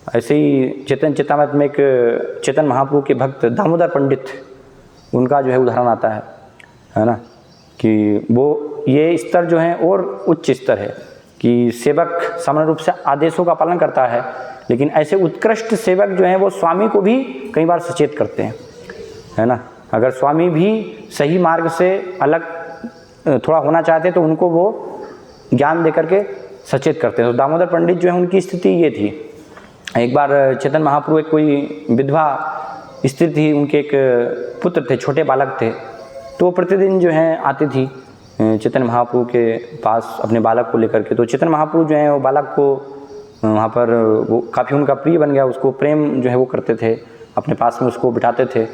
ऐसे ही चेतन चेतामृत में एक चेतन महाप्रभु के भक्त दामोदर पंडित, उनका जो है उदाहरण आता है ना, कि वो ये स्तर जो है और उच्च स्तर है कि सेवक सामान्य रूप से आदेशों का पालन करता है, लेकिन ऐसे उत्कृष्ट सेवक जो हैं वो स्वामी को भी कई बार सचेत करते हैं, है ना। अगर स्वामी भी सही मार्ग से अलग थोड़ा होना चाहते तो उनको वो ज्ञान दे करके सचेत करते हैं। तो दामोदर पंडित जो है उनकी स्थिति ये थी। एक बार चेतन महाप्रभु एक कोई विधवा स्त्री थी, उनके एक पुत्र थे, छोटे बालक थे, तो प्रतिदिन जो है आती थी चेतन महाप्रभु के पास अपने बालक को लेकर के। तो चेतन महाप्रभु जो है वो बालक को वहाँ पर वो काफ़ी उनका प्रिय बन गया, उसको प्रेम जो है वो करते थे, अपने पास में उसको बिठाते थे।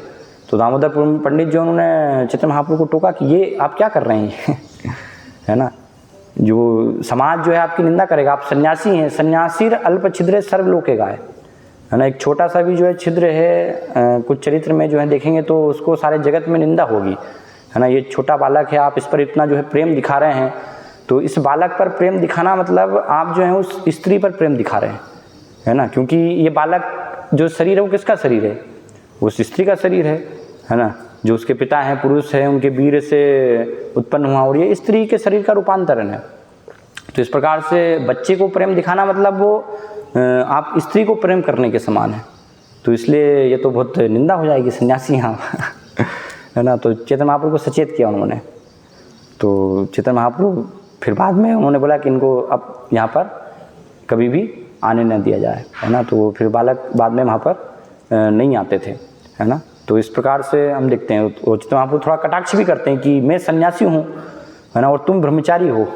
तो दामोदर पंडित जो उन्होंने चेतन महाप्रभु को टोका कि ये आप क्या कर रहे हैं है ना, जो समाज जो है आपकी निंदा करेगा, आप सन्यासी हैं, सन्यासीर अल्प छिद्रे सर्वलोके गाय, है ना। एक छोटा सा भी जो है छिद्र है कुछ चरित्र में जो है देखेंगे तो उसको सारे जगत में निंदा होगी, है ना। ये छोटा बालक है, आप इस पर इतना जो है प्रेम दिखा रहे हैं, तो इस बालक पर प्रेम दिखाना मतलब आप जो है उस स्त्री पर प्रेम दिखा रहे हैं, है ना। क्योंकि ये बालक जो शरीर है वो किसका शरीर है, उस स्त्री का शरीर है ना। जो उसके पिता हैं पुरुष हैं, उनके वीर से उत्पन्न हुआ, और ये स्त्री के शरीर का रूपांतरण है। तो इस प्रकार से बच्चे को प्रेम दिखाना मतलब वो आप स्त्री को प्रेम करने के समान है। तो इसलिए ये तो बहुत निंदा हो जाएगी सन्यासी यहाँ है ना। तो चेतन महाप्रभु को सचेत किया उन्होंने। तो चेतन महाप्रभु फिर बाद में उन्होंने बोला कि इनको अब यहाँ पर कभी भी आने न दिया जाए, है ना। तो फिर बालक बाद में वहाँ पर नहीं आते थे, है ना। तो इस प्रकार से हम देखते हैं, तो चेतन महाप्रभु थोड़ा कटाक्ष भी करते हैं कि मैं सन्यासी हूँ, है ना, और तुम ब्रह्मचारी हो।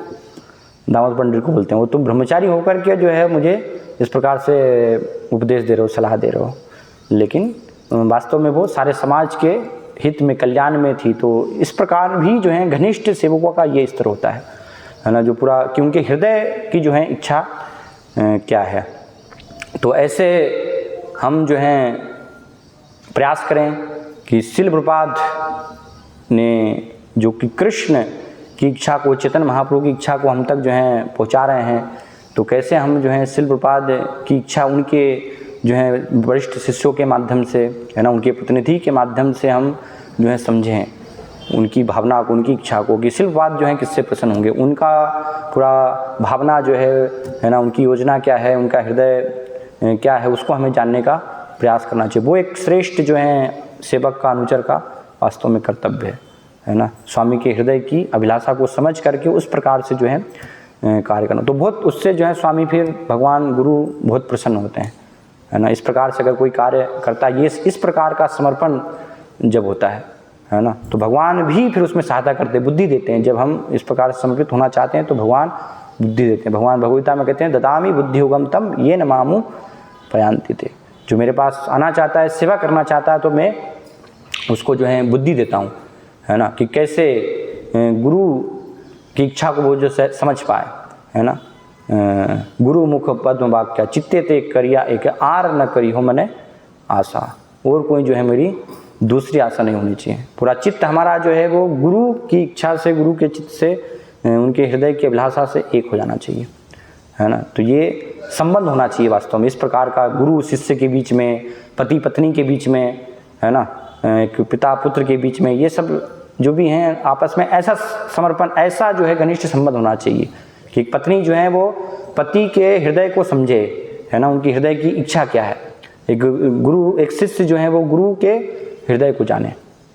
दामोदर पंडित को बोलते हैं वो तुम ब्रह्मचारी होकर के जो है मुझे इस प्रकार से उपदेश दे रहे हो, सलाह दे रहे हो। लेकिन वास्तव में वो सारे समाज के हित में, कल्याण में थी। तो इस प्रकार भी जो है घनिष्ठ सेवकों का ये स्तर होता है ना, जो पूरा कि उनके हृदय की जो है इच्छा क्या है। तो ऐसे हम जो हैं प्रयास करें कि श्रील प्रभुपाद ने जो कि कृष्ण की इच्छा को, चेतन महाप्रभु की इच्छा को हम तक जो है पहुंचा रहे हैं, तो कैसे हम जो है श्रील प्रभुपाद की इच्छा उनके जो है वरिष्ठ शिष्यों के माध्यम से, है ना, उनके प्रतिनिधि के माध्यम से हम जो है समझें उनकी भावना को, उनकी इच्छा को कि श्रील प्रभुपाद जो है किससे प्रसन्न होंगे, उनका पूरा भावना जो है ना, उनकी योजना क्या है, उनका हृदय क्या है, उसको हमें जानने का प्रयास करना चाहिए। वो एक श्रेष्ठ जो है सेवक का, अनुचर का वास्तव में कर्तव्य है ना। स्वामी के हृदय की अभिलाषा को समझ करके उस प्रकार से जो है कार्य करना, तो बहुत उससे जो है स्वामी फिर भगवान गुरु बहुत प्रसन्न होते हैं, है ना। इस प्रकार से अगर कोई कार्य करता है, ये इस प्रकार का समर्पण जब होता है है ना। तो भगवान भी फिर उसमें सहायता करते, बुद्धि देते हैं। जब हम इस प्रकार समर्पित होना चाहते हैं तो भगवान बुद्धि देते हैं। भगवान भगवता में कहते हैं ददामि बुद्धि युगम तम ये न मामू पयांति थे। जो मेरे पास आना चाहता है, सेवा करना चाहता है, तो मैं उसको जो है बुद्धि देता हूँ, है ना, कि कैसे गुरु की इच्छा को वो जो समझ पाए, है ना। गुरु मुख पद्म वाक्य चित्ते ते करिया एक आर न करी हो मने आशा। और कोई जो है मेरी दूसरी आशा नहीं होनी चाहिए। पूरा चित्त हमारा जो है वो गुरु की इच्छा से, गुरु के चित्त से, उनके हृदय की अभिलाषा से एक हो जाना चाहिए, है ना। तो ये संबंध होना चाहिए वास्तव में, इस प्रकार का गुरु शिष्य के बीच में, पति पत्नी के बीच में, है ना, एक पिता पुत्र के बीच में, ये सब जो भी हैं आपस में ऐसा समर्पण, ऐसा जो है घनिष्ठ संबंध होना चाहिए कि पत्नी जो है वो पति के हृदय को समझे, है ना, उनकी हृदय की इच्छा क्या है। एक गुरु, एक शिष्य जो है वो गुरु के हृदय को जाने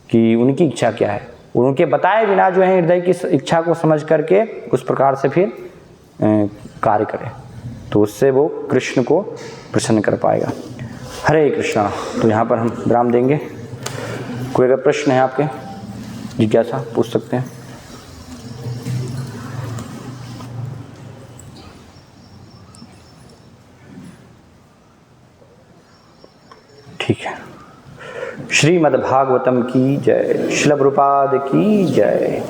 कि उनकी इच्छा क्या है, और उनके बताए बिना जो है हृदय की इच्छा को समझ करके उस प्रकार से फिर कार्य करे, तो उससे वो कृष्ण को प्रसन्न कर पाएगा। हरे कृष्णा। तो यहाँ पर हम विराम देंगे। कोई अगर प्रश्न है आपके, जिज्ञासा पूछ सकते हैं। ठीक है। श्रीमद्भागवतम की जय। श्रील प्रभुपाद की जय।